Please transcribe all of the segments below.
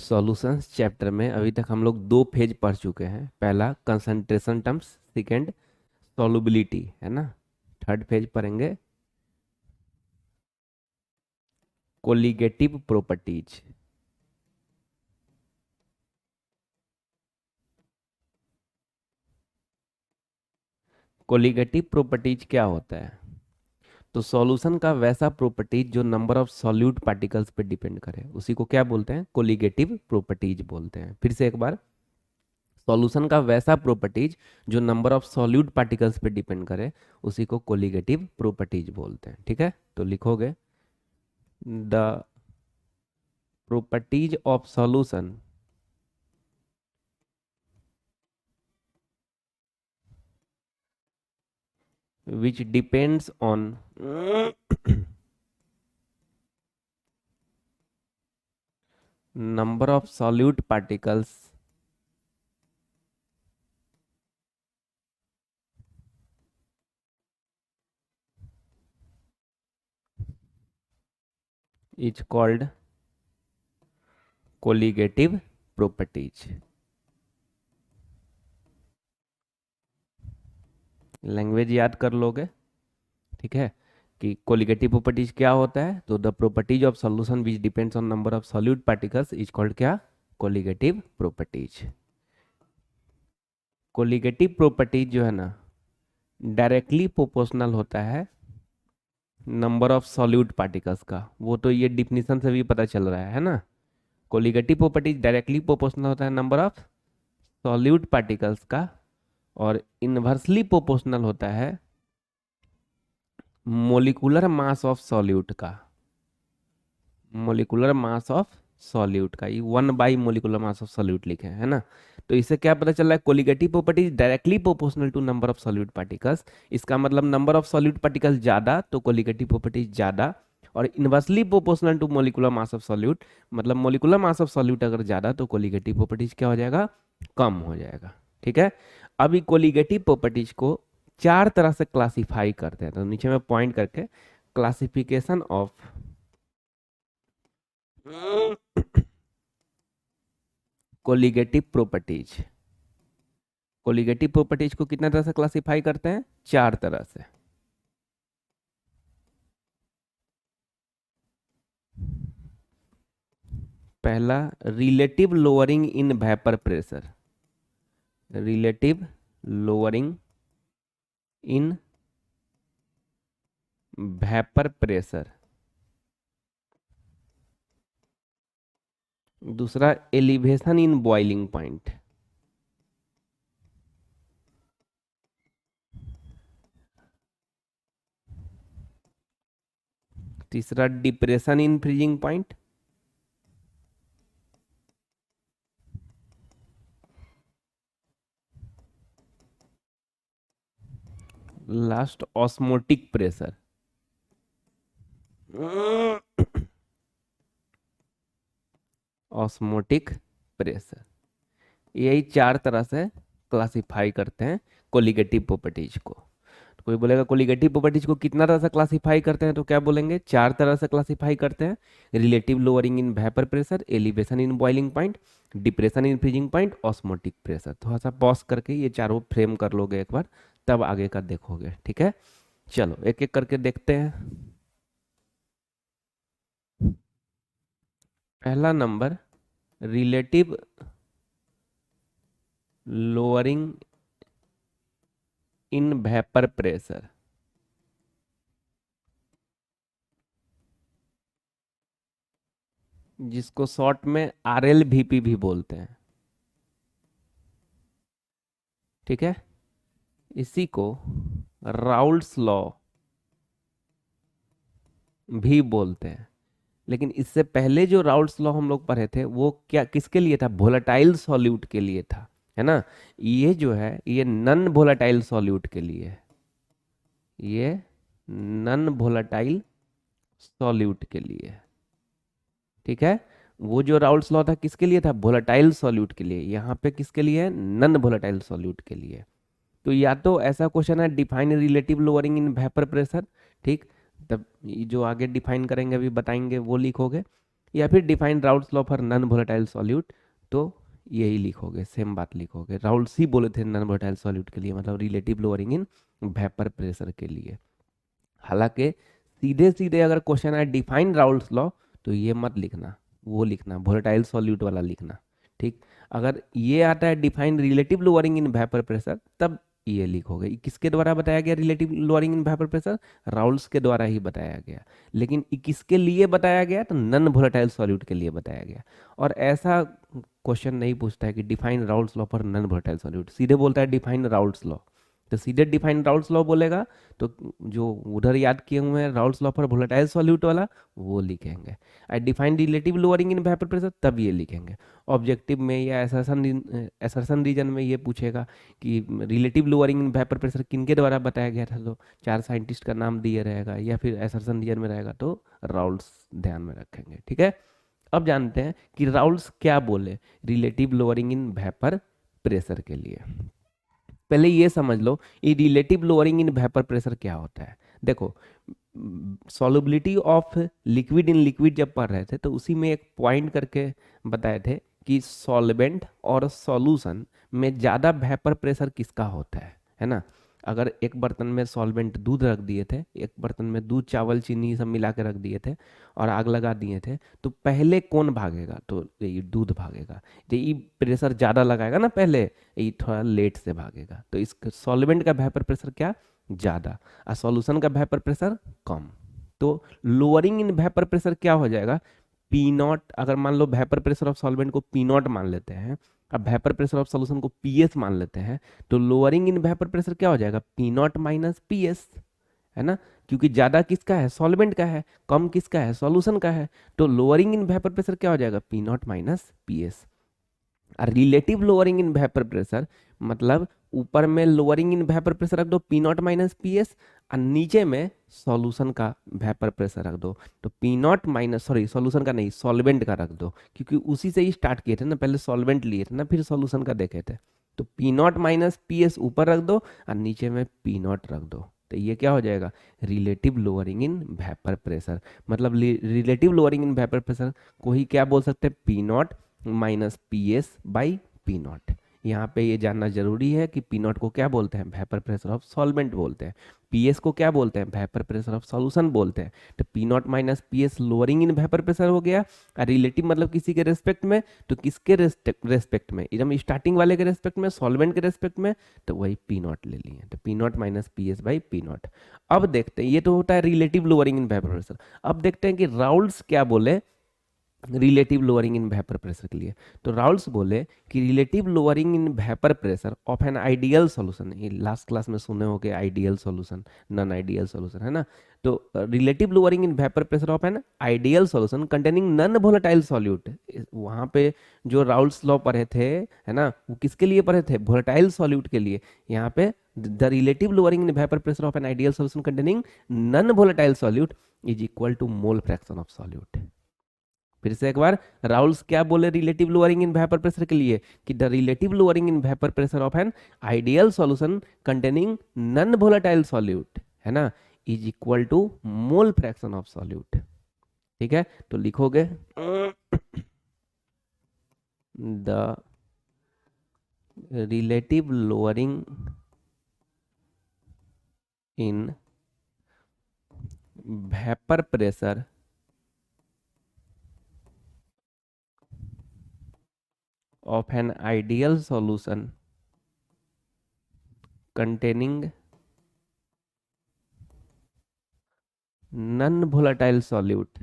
Solutions chapter में अभी तक हम लोग दो फेज पढ़ चुके हैं। पहला कंसंट्रेशन टर्म्स, सेकंड सॉल्युबिलिटी, है ना। थर्ड फेज पढ़ेंगे कोलिगेटिव प्रॉपर्टीज। कोलिगेटिव प्रॉपर्टीज क्या होता है? तो सॉल्यूशन का वैसा प्रॉपर्टीज जो नंबर ऑफ सॉल्यूट पार्टिकल्स पे डिपेंड करे उसी को क्या बोलते हैं? कोलिगेटिव प्रॉपर्टीज बोलते हैं। फिर से एक बार, सॉल्यूशन का वैसा प्रॉपर्टीज जो नंबर ऑफ सॉल्यूट पार्टिकल्स पे डिपेंड करे उसी को कोलिगेटिव प्रॉपर्टीज बोलते हैं। ठीक है, तो लिखोगे the properties of solution which depends on number of solute particles is called colligative properties। Language याद कर लोगे, ठीक है, कि कोलिगेटिव प्रॉपर्टीज क्या होता है। तो the properties of solution which depends on number of solute particles is called क्या? Colligative properties. कोलिगेटिव प्रॉपर्टीज जो है ना डायरेक्टली प्रोपोर्शनल होता है नंबर ऑफ सॉल्यूट पार्टिकल्स का। वो तो ये डिफिनीशन से भी पता चल रहा है ना। कोलिगेटिव प्रॉपर्टीज डायरेक्टली प्रोपोर्शनल होता है नंबर ऑफ सॉल्यूट पार्टिकल्स का, और इनवर्सली प्रोपोर्शनल होता है मोलिकुलर मास ऑफ सॉल्यूट का। मोलिकुलर मास ऑफ सॉल्यूट का, ये 1 मोलिकुलर मास ऑफ सॉल्यूट लिखे है ना। तो इससे क्या पता चल रहा है? Colligative properties directly proportional to number of solute particles. इसका मतलब नंबर ऑफ सॉल्यूट पार्टिकल्स ज्यादा तो कोलिगेटिव प्रॉपर्टीज ज्यादा, और inversely proportional to molecular mass of solute, मतलब मोलिकुलर मास ऑफ सॉल्यूट अगर ज्यादा तो कोलिगेटिव प्रॉपर्टीज क्या हो जाएगा? कम हो जाएगा। ठीक है, अभी कोलिगेटिव प्रॉपर्टीज को चार तरह से क्लासिफाई करते हैं। तो नीचे में पॉइंट करके classification of colligative properties. Colligative properties को कितना तरह से क्लासिफाई करते हैं? चार तरह से। पहला, relative lowering in vapour pressure. Relative lowering in vapour pressure. दूसरा, एलिवेशन इन बॉइलिंग पॉइंट। तीसरा, depression in freezing point. Last, osmotic pressure. Osmotic pressure. यही चार तरह से क्लासिफाई करते हैं कोलिगेटिव प्रॉपर्टीज को। तो कोई बोलेगा कोलिगेटिव प्रॉपर्टीज को कितना तरह से क्लासिफाई करते हैं, तो क्या बोलेंगे? चार तरह से क्लासिफाई करते हैं। Relative lowering in vapour pressure, elevation in boiling point, depression in freezing point, osmotic pressure. थोड़ा सा पॉज करके ये चारों फ्रेम कर लोगे एक बार, तब आगे का देखोगे। ठीक है, चलो एक एक करके देखते हैं। पहला number, relative lowering in vapour pressure. जिसको शॉर्ट में RLVP भी बोलते हैं। ठीक है, इसी को राउल्ट्स लॉ भी बोलते हैं। लेकिन इससे पहले जो राउल्ट्स लॉ हम लोग पढ़े थे वो क्या किसके लिए था? वोलेटाइल सॉल्यूट के लिए था, है ना। ये जो है ये नन वोलेटाइल सॉल्यूट के लिए है। ये नन वोलेटाइल सॉल्यूट के लिए है। ठीक है, वो जो राउल्ट्स लॉ था किसके लिए था? वोलेटाइल सॉल्यूट के लिए। यहाँ पे किसके लिए है? नन वोलेटाइल सॉल्यूट के लिए। तो या तो ऐसा क्वेश्चन है, define relative lowering in vapour pressure. ठीक, तब ये जो आगे डिफाइन करेंगे अभी बताएंगे वो लिखोगे। या फिर defined Raoul's law for non volatile solute, तो यही लिखोगे, सेम बात लिखोगे। राउल्स ही बोले थे नॉन वोलेटाइल सॉल्यूट के लिए, मतलब relative lowering in vapour pressure के लिए। हालांकि सीधे सीधे अगर क्वेश्चन है डिफाइन राउल्स लॉ, तो ये मत लिखना, वो लिखना वोलेटाइल सॉल्यूट वाला लिखना, ठीक। अगर ये आता है define relative lowering in vapour pressure, तब ये लिखोगे। ये किसके द्वारा बताया गया relative lowering in vapour pressure? Raoul's के द्वारा ही बताया गया। लेकिन ये किसके लिए बताया गया? तो नन वोलेटाइल सॉल्यूट के लिए बताया गया। और ऐसा क्वेश्चन नहीं पूछता है कि define Raoult's law for non volatile solute, सीधे बोलता है डिफाइन राउल्स लॉ। तो सीधे डिफाइन राउल्स लॉ बोलेगा, तो जो उधर याद किए हुए हैं Raoul's law for volatile solute वाला, वो लिखेंगे। I define relative lowering in vapour pressure, तब ये लिखेंगे। ऑब्जेक्टिव में या एसर्शन रीजन में ये पूछेगा कि relative lowering in vapour pressure किनके द्वारा बताया गया था, तो 4 साइंटिस्ट का नाम दिए रहेगा, या फिर एसर्शन रीजन में रहेगा तो राउल्स ध्यान में रखेंगे, ठीक है। अब जानते हैं कि राउल्स क्या बोले relative lowering in vapour pressure के लिए। पहले ये समझ लो ये relative lowering in vapour pressure क्या होता है। देखो, solubility of liquid in liquid जब पढ़ रहे थे, तो उसी में एक पॉइंट करके बताए थे कि सॉल्वेंट और सॉल्यूशन में ज़्यादा वेपर प्रेशर किसका होता है ना। अगर एक बर्तन में सॉल्वेंट दूध रख दिए थे, एक बर्तन में दूध चावल चीनी सब मिला के रख दिए थे और आग लगा दिए थे, तो पहले कौन भागेगा? तो ये दूध भागेगा। तो ये प्रेशर ज़्यादा लगाएगा ना पहले, ये थोड़ा लेट से भागेगा। तो इस सॉल्वेंट का वेपर प्रेशर क्या? ज़्यादा, और सॉल्यूशन का वेपर प्रेशर कम। तो लोअरिंग इन वेपर प्रेशर क्या हो जाएगा? P not. अगर मान लो वेपर प्रेशर ऑफ सॉल्वेंट को पी नॉट मान लेते हैं, अब वेपर प्रेशर ऑफ सॉल्यूशन को पी एस मान लेते हैं, तो लोअरिंग इन वेपर प्रेशर क्या हो जाएगा? P naught minus P S, है ना। क्योंकि ज्यादा किसका है? सॉल्वेंट का है, कम किसका है? सॉल्यूशन का है। तो लोअरिंग इन वेपर प्रेशर क्या हो जाएगा? P naught minus P S. Relative lowering in vapour pressure मतलब ऊपर में लोअरिंग इन वेपर प्रेशर रख दो P naught minus P S, और नीचे में सॉल्यूशन का वेपर प्रेशर रख दो, तो P naught minus, sorry solution का नहीं, सॉल्वेंट का रख दो, क्योंकि उसी से ही स्टार्ट किए थे ना, पहले सॉल्वेंट लिए थे ना, फिर सॉल्यूशन का देखे थे। तो P naught minus P S ऊपर रख दो और नीचे में पी नॉट रख दो, तो ये क्या हो जाएगा? Relative lowering in vapour pressure. मतलब relative lowering in vapour pressure को ही क्या बोल सकते हैं? P naught minus P S by P naught. यहाँ पे ये जानना जरूरी है कि पी नॉट को क्या बोलते हैं? वेपर प्रेशर ऑफ सॉल्वेंट बोलते हैं। पी एस को क्या बोलते हैं? वेपर प्रेशर ऑफ सॉल्यूशन बोलते हैं। तो P naught minus P S lowering in vapour pressure हो गया। और रिलेटिव मतलब किसी के रेस्पेक्ट में, तो किसके रेस्पेक्ट में? एकदम स्टार्टिंग वाले के रेस्पेक्ट में, सॉल्वेंट के रेस्पेक्ट में, तो वही पी नॉट ले लिए, तो P naught minus P S by P not. अब देखते हैं, ये तो होता है relative lowering in vapour pressure. अब देखते हैं कि राउल्स क्या बोले relative lowering in vapour pressure के लिए। तो राउल्स बोले कि relative lowering in vapour pressure of an ideal solution, ये लास्ट क्लास में सुने होंगे ideal solution, non ideal solution, है ना। तो relative lowering in vapour pressure of an ideal solution containing non volatile solute. वहां पे जो राउल्स लॉ पढ़े थे, है ना, वो किसके लिए पढ़े थे? वोलेटाइल सॉल्यूट के लिए। यहाँ पे the relative lowering in vapour pressure of an ideal solution containing non volatile solute is equal to mole fraction of solute. फिर से एक बार, राउल्स क्या बोले relative lowering in vapour pressure के लिए? कि the relative lowering in vapour pressure of an ideal solution containing non volatile solute, है ना, is equal to mole fraction of solute. ठीक है, तो लिखोगे the relative lowering in vapour pressure of an ideal solution containing non-volatile solute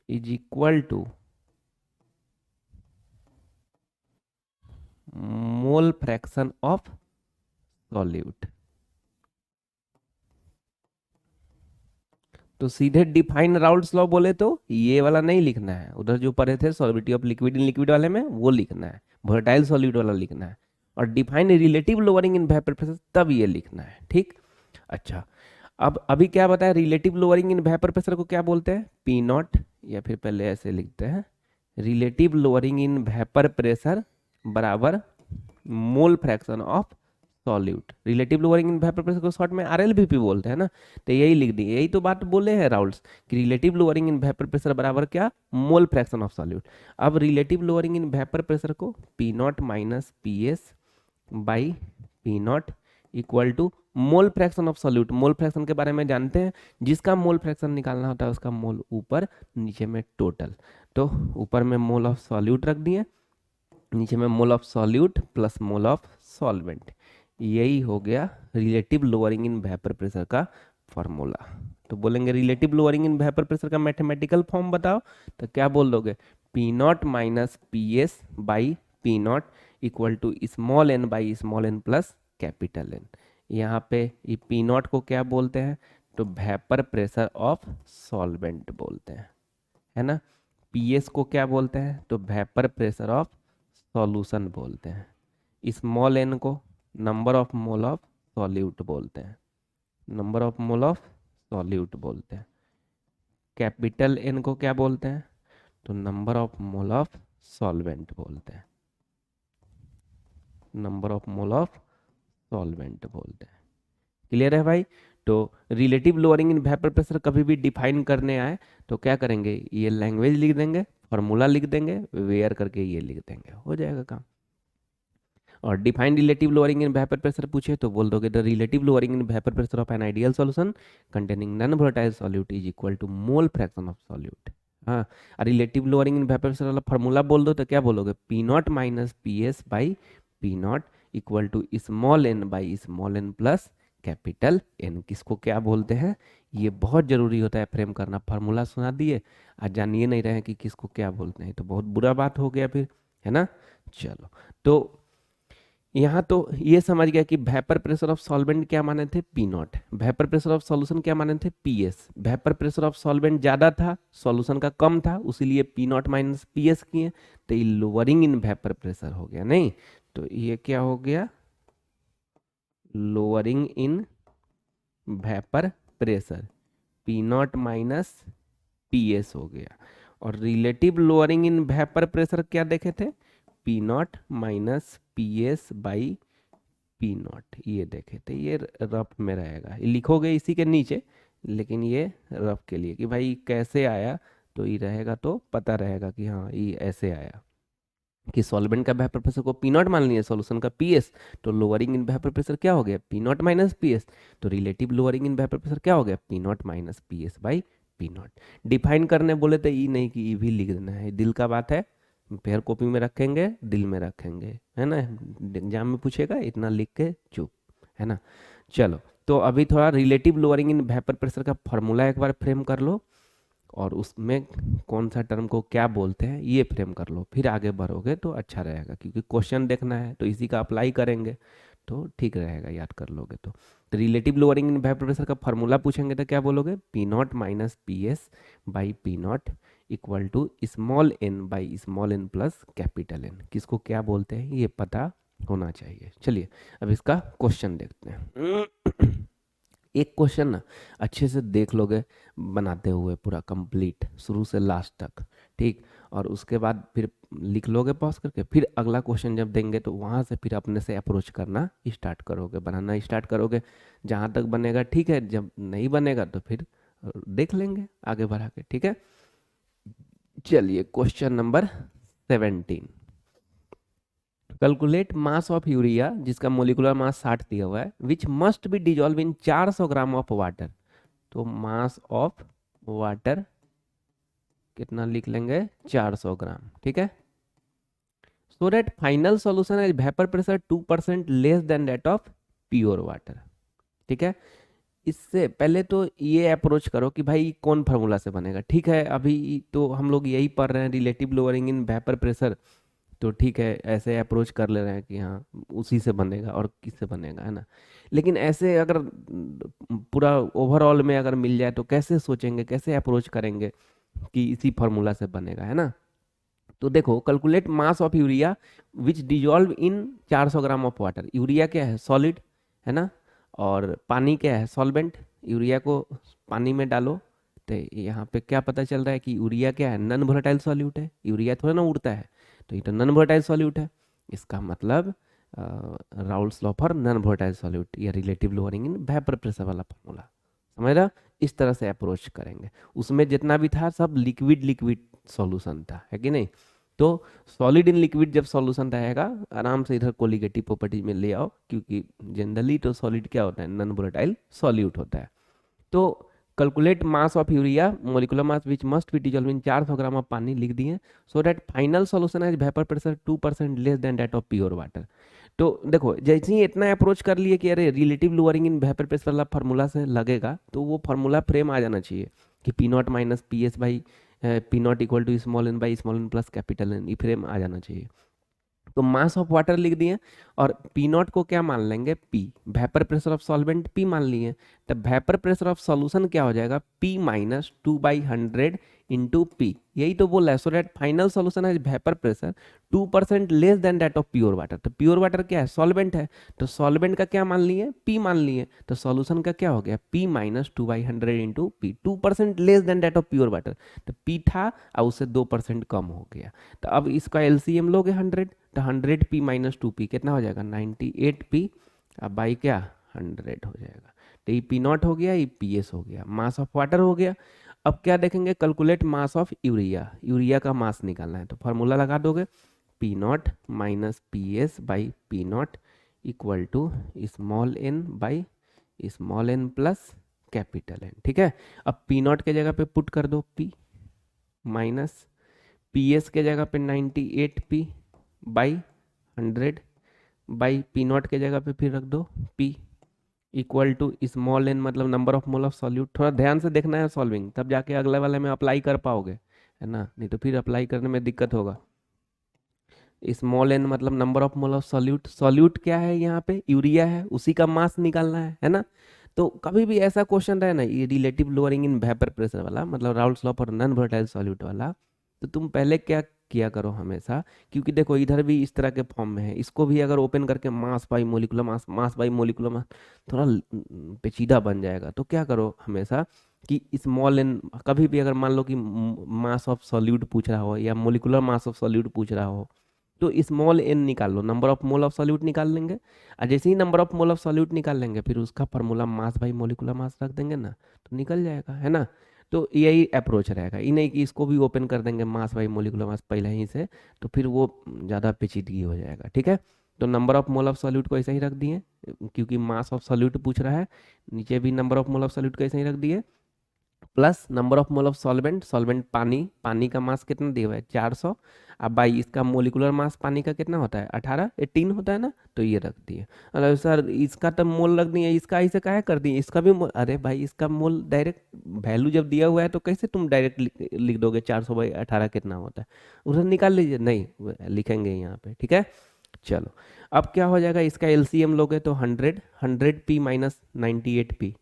is equal to mole fraction of solute। तो सीधे define Raoult's law बोले तो ये वाला नहीं लिखना है, उधर जो पढ़े थे solubility of liquid in liquid वाले में वो लिखना है, वोलेटाइल सॉल्यूट वाला लिखना है। और define relative lowering in vapour pressure तब ये लिखना है, ठीक। अच्छा, अब अभी क्या बताया? Relative lowering in vapour pressure को क्या बोलते हैं? पी नॉट, या फिर पहले ऐसे लिखते हैं, relative lowering in vapour pressure बराबर mole fraction of solute. Relative lowering in vapour pressure को शॉर्ट में आरएलवीपी बोलते हैं ना। तो यही लिख दिए, यही तो बात बोले हैं राउल्स कि relative lowering in vapour pressure बराबर क्या, मोल फ्रैक्शन ऑफ सॉल्यूट। अब relative lowering in vapour pressure को P naught minus P S by P naught equal to mole fraction of solute. Mole fraction के बारे में जानते हैं, जिसका मोल फ्रैक्शन निकालना होता है उसका मोल ऊपर, नीचे में टोटल। तो ऊपर में मोल ऑफ सॉल्यूट रख दिए, नीचे में mole of solute plus mole of solvent. यही हो गया relative lowering in vapour pressure का फॉर्मूला। तो बोलेंगे relative lowering in vapour pressure का मैथमेटिकल फॉर्म बताओ, तो क्या बोल दोगे, P naught minus P S by P naught equal to small N by small N plus capital N. यहाँ पे ये पी नॉट को क्या बोलते हैं, तो वेपर प्रेशर ऑफ सॉल्वेंट बोलते हैं, है ना। पी एस को क्या बोलते हैं, तो वेपर प्रेशर ऑफ सॉल्यूशन बोलते हैं। स्मॉल एन को number of mole of solute बोलते हैं, number of mole of solute बोलते हैं। कैपिटल एन को क्या बोलते हैं, तो number of mole of solvent बोलते हैं, number of mole of solvent बोलते हैं। क्लियर है भाई। तो relative lowering in vapour pressure कभी भी डिफाइन करने आए तो क्या करेंगे, ये लैंग्वेज लिख देंगे, फॉर्मूला लिख देंगे, वेयर करके ये लिख देंगे, हो जाएगा काम। और define relative lowering in vapour pressure पूछे तो बोल दोगे the relative lowering in vapour pressure of an ideal solution containing non volatile solute is equal to mole fraction of solute. हाँ, और relative lowering in vapour pressure वाला formula बोल दो तो क्या बोलोगे, P naught minus P S by P naught equal to small N by small N plus capital N. किसको क्या बोलते हैं, ये बहुत जरूरी होता है फ्रेम करना। फार्मूला सुना दिए, आज जानिए नहीं रहे कि किसको क्या बोलते हैं, तो बहुत बुरा बात हो गया फिर, है ना। चलो, तो यहाँ तो ये समझ गया कि वेपर प्रेशर ऑफ सॉल्वेंट क्या माने थे, P naught. Vapour pressure of solution क्या माने थे, P S. Vapour pressure of solvent ज्यादा था, सॉल्यूशन का कम था, उसीलिए P naught minus P S किए, तो ये लोअरिंग इन वेपर प्रेशर हो गया। नहीं, तो ये क्या हो गया, lowering in vapour pressure, P naught minus P S हो गया। और relative lowering in vapour pressure क्या देखे थे, P naught minus P S by P not, ये देखे थे। ये रफ में रहेगा, ये लिखोगे इसी के नीचे, लेकिन ये रफ के लिए कि भाई कैसे आया, तो ये रहेगा तो पता रहेगा कि हाँ ये ऐसे आया कि सॉल्वेंट का वेपर प्रेशर को पी नॉट मान लिया, सॉल्यूशन का पी एस, तो लोअरिंग इन वेपर प्रेशर क्या हो गया, P naught minus P S. तो relative lowering in vapour pressure क्या हो गया, P naught minus P S by P naught. Define करने बोले तो ई नहीं कि ई भी लिख देना है, दिल का बात है, पेयर कॉपी में रखेंगे, दिल में रखेंगे, है ना। एग्जाम में पूछेगा इतना लिख के चुप, है ना। चलो, तो अभी थोड़ा relative lowering in vapour pressure का फॉर्मूला एक बार फ्रेम कर लो, और उसमें कौन सा टर्म को क्या बोलते हैं ये फ्रेम कर लो, फिर आगे बढ़ोगे तो अच्छा रहेगा, क्योंकि क्वेश्चन देखना है तो इसी का अप्लाई करेंगे तो ठीक रहेगा, याद कर लोगे तो। Relative lowering in vapour pressure का फॉर्मूला पूछेंगे तो क्या बोलोगे, P naught minus P S by P naught equal to small N by small N plus capital N. किसको क्या बोलते हैं ये पता होना चाहिए। चलिए अब इसका क्वेश्चन देखते हैं। एक क्वेश्चन ना अच्छे से देख लोगे बनाते हुए पूरा कंप्लीट शुरू से लास्ट तक, ठीक। और उसके बाद फिर लिख लोगे पॉज करके, फिर अगला क्वेश्चन जब देंगे तो वहाँ से फिर अपने से अप्रोच करना स्टार्ट करोगे, बनाना स्टार्ट करोगे। जहाँ तक बनेगा ठीक है, जब नहीं बनेगा तो फिर देख लेंगे आगे बढ़ा के, ठीक है। चलिए question number 17, calculate mass of urea जिसका मोलिकुलर मास 60 दिया हुआ है, विच must be dissolve in 400 gram of water. तो मास ऑफ वाटर कितना लिख लेंगे, 400 ग्राम, ठीक है। सो that final solution is vapour pressure 2% less than that of pure water, ठीक है। इससे पहले तो ये अप्रोच करो कि भाई कौन फार्मूला से बनेगा, ठीक है। अभी तो हम लोग यही पढ़ रहे हैं relative lowering in vapour pressure, तो ठीक है ऐसे अप्रोच कर ले रहे हैं कि हाँ उसी से बनेगा, और किससे बनेगा, है ना। लेकिन ऐसे अगर पूरा ओवरऑल में अगर मिल जाए तो कैसे सोचेंगे, कैसे अप्रोच करेंगे कि इसी फार्मूला से बनेगा, है ना। तो देखो, calculate mass of urea which dissolve in 400 gram of water. Urea क्या है, सॉलिड, है ना, और पानी क्या है, सॉल्वेंट। यूरिया को पानी में डालो तो यहाँ पे क्या पता चल रहा है कि यूरिया क्या है, नॉन वोलेटाइल सॉल्यूट है। यूरिया थोड़ा ना उड़ता है, तो ये तो नॉन वोलेटाइल सॉल्यूट है। इसका मतलब Raoult's law for non volatile solute या relative lowering in vapour pressure वाला फॉर्मूला, समझ रहा? इस तरह से अप्रोच करेंगे। उसमें जितना भी था सब लिक्विड लिक्विड सॉल्यूशन था, है कि नहीं? तो सॉलिड इन लिक्विड जब सॉल्यूशन रहेगा, आराम से इधर कोलिगेटिव प्रॉपर्टी में ले आओ, क्योंकि जनरली तो सॉलिड क्या होता है, नॉन वोलेटाइल सॉल्यूट होता है। तो calculate mass of urea molecular mass which must be dissolve in 400 gram of pani लिख दिए, so that final solution as vapour pressure 2% less than that of pure water. तो देखो जैसे ही इतना अप्रोच कर लिए कि अरे relative lowering in vapour pressure वाला फार्मूला से लगेगा, तो वो फार्मूला फ्रेम आ जाना चाहिए कि P naught minus P S by P naught equal to small N by small N plus capital N, ये फ्रेम आ जाना चाहिए। तो मास ऑफ वाटर लिख दिए और पी नॉट को क्या मान लेंगे, P, vapour pressure of solvent P मान लिए। तब वेपर प्रेशर ऑफ सॉल्यूशन क्या हो जाएगा, पी माइनस 2/100 इंटू पी, यही तो बोला है। सो दैट फाइनल सॉल्यूशन है vapour pressure 2% less than that of pure water. तो प्योर वाटर क्या है, सॉल्वेंट है, तो सॉल्वेंट का क्या मान लिए, पी मान लिए। तो सॉल्यूशन का क्या हो गया, P minus 2/100 into P, 2% less than that of pure water. तो पी था और उससे 2% कम हो गया। तो अब इसका एलसीएम लोगे 100, तो 100p माइनस 2p कितना हो जाएगा, 98p, अब बाई क्या 100 हो जाएगा। तो ये पी नॉट हो गया, ये पी एस हो गया, मास ऑफ वाटर हो गया। अब क्या देखेंगे, calculate mass of urea, urea का मास निकालना है। तो फार्मूला लगा दोगे, P naught minus P S by P naught equal to small N by small N plus capital N. ठीक है, अब पी नॉट के जगह पे पुट कर दो पी माइनस पी एस के जगह पे 98p by 100 by P naught के जगह पे फिर रख दो p equal to small N, मतलब number of mole of solute. थोड़ा ध्यान से देखना है सॉल्विंग, तब जाके अगले वाले में अप्लाई कर पाओगे, है ना, नहीं तो फिर अप्लाई करने में दिक्कत होगा। स्मॉल एन मतलब number of mole of solute, solute क्या है यहाँ पे, यूरिया है, उसी का मास निकालना है ना। तो कभी भी ऐसा क्वेश्चन रहे ना, ये relative lowering in vapour pressure वाला, मतलब Raoult's law for non volatile solute वाला, तो तुम पहले क्या किया करो हमेशा, क्योंकि देखो इधर भी इस तरह के फॉर्म में है, इसको भी अगर ओपन करके मास by molecular mass, mass by molecular मास, थोड़ा पेचीदा बन जाएगा। तो क्या करो हमेशा कि स्मॉल एन, कभी भी अगर मान लो कि मास ऑफ सॉल्यूट पूछ रहा हो या मोलिकुलर मास ऑफ सॉल्यूट पूछ रहा हो, तो स्मॉल एन निकाल लो, number of mole of solute निकाल लेंगे। और जैसे ही number of mole of solute निकाल लेंगे, फिर उसका formula mass by molecular mass रख देंगे ना, तो निकल जाएगा, है ना। तो यही अप्रोच रहेगा, ये नहीं कि इसको भी ओपन कर देंगे मास बाई मोलिकुलर मास पहले ही से, तो फिर वो ज़्यादा पेचीदगी हो जाएगा। ठीक है, तो number of mole of solute को ऐसे ही रख दिए, क्योंकि मास ऑफ सॉल्यूट पूछ रहा है। नीचे भी number of mole of solute को ऐसे ही रख दिए, plus number of mole of solvent, solvent पानी, पानी का मास कितना दिया हुआ है 400, अब भाई इसका मोलिकुलर मास पानी का कितना होता है 18 होता है ना, तो ये रख दिए। अरे सर इसका तो मोल रख दिए, इसका ऐसे काहे कर दिए, इसका भी मोल, अरे भाई इसका मोल डायरेक्ट वैल्यू जब दिया हुआ है तो कैसे तुम डायरेक्ट लिख दोगे 400/18 कितना होता है, उधर निकाल लीजिए, नहीं लिखेंगे यहाँ पे। ठीक है, चलो अब क्या हो जाएगा, इसका एलसीएम लोगे तो 100p माइनस 98p,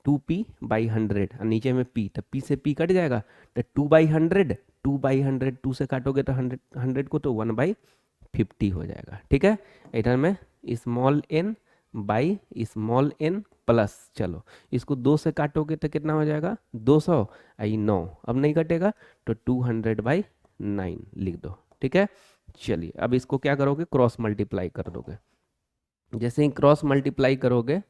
2p/100, और नीचे में p, तो p से p कट जाएगा, तो 2/100, 2/100, 2 से काटोगे तो 100 को तो 1/50 हो जाएगा। ठीक है, इधर में small n by small n plus, चलो इसको 2 से काटोगे तो कितना हो जाएगा 200, आई 9, अब नहीं कटेगा, तो 200/9 लिख दो। ठीक है, चलिए अब इसको क्या करोगे, क्रॉस मल्टीप्लाई कर दोगे। जैसे ही क्रॉस मल्टीप्लाई करोगे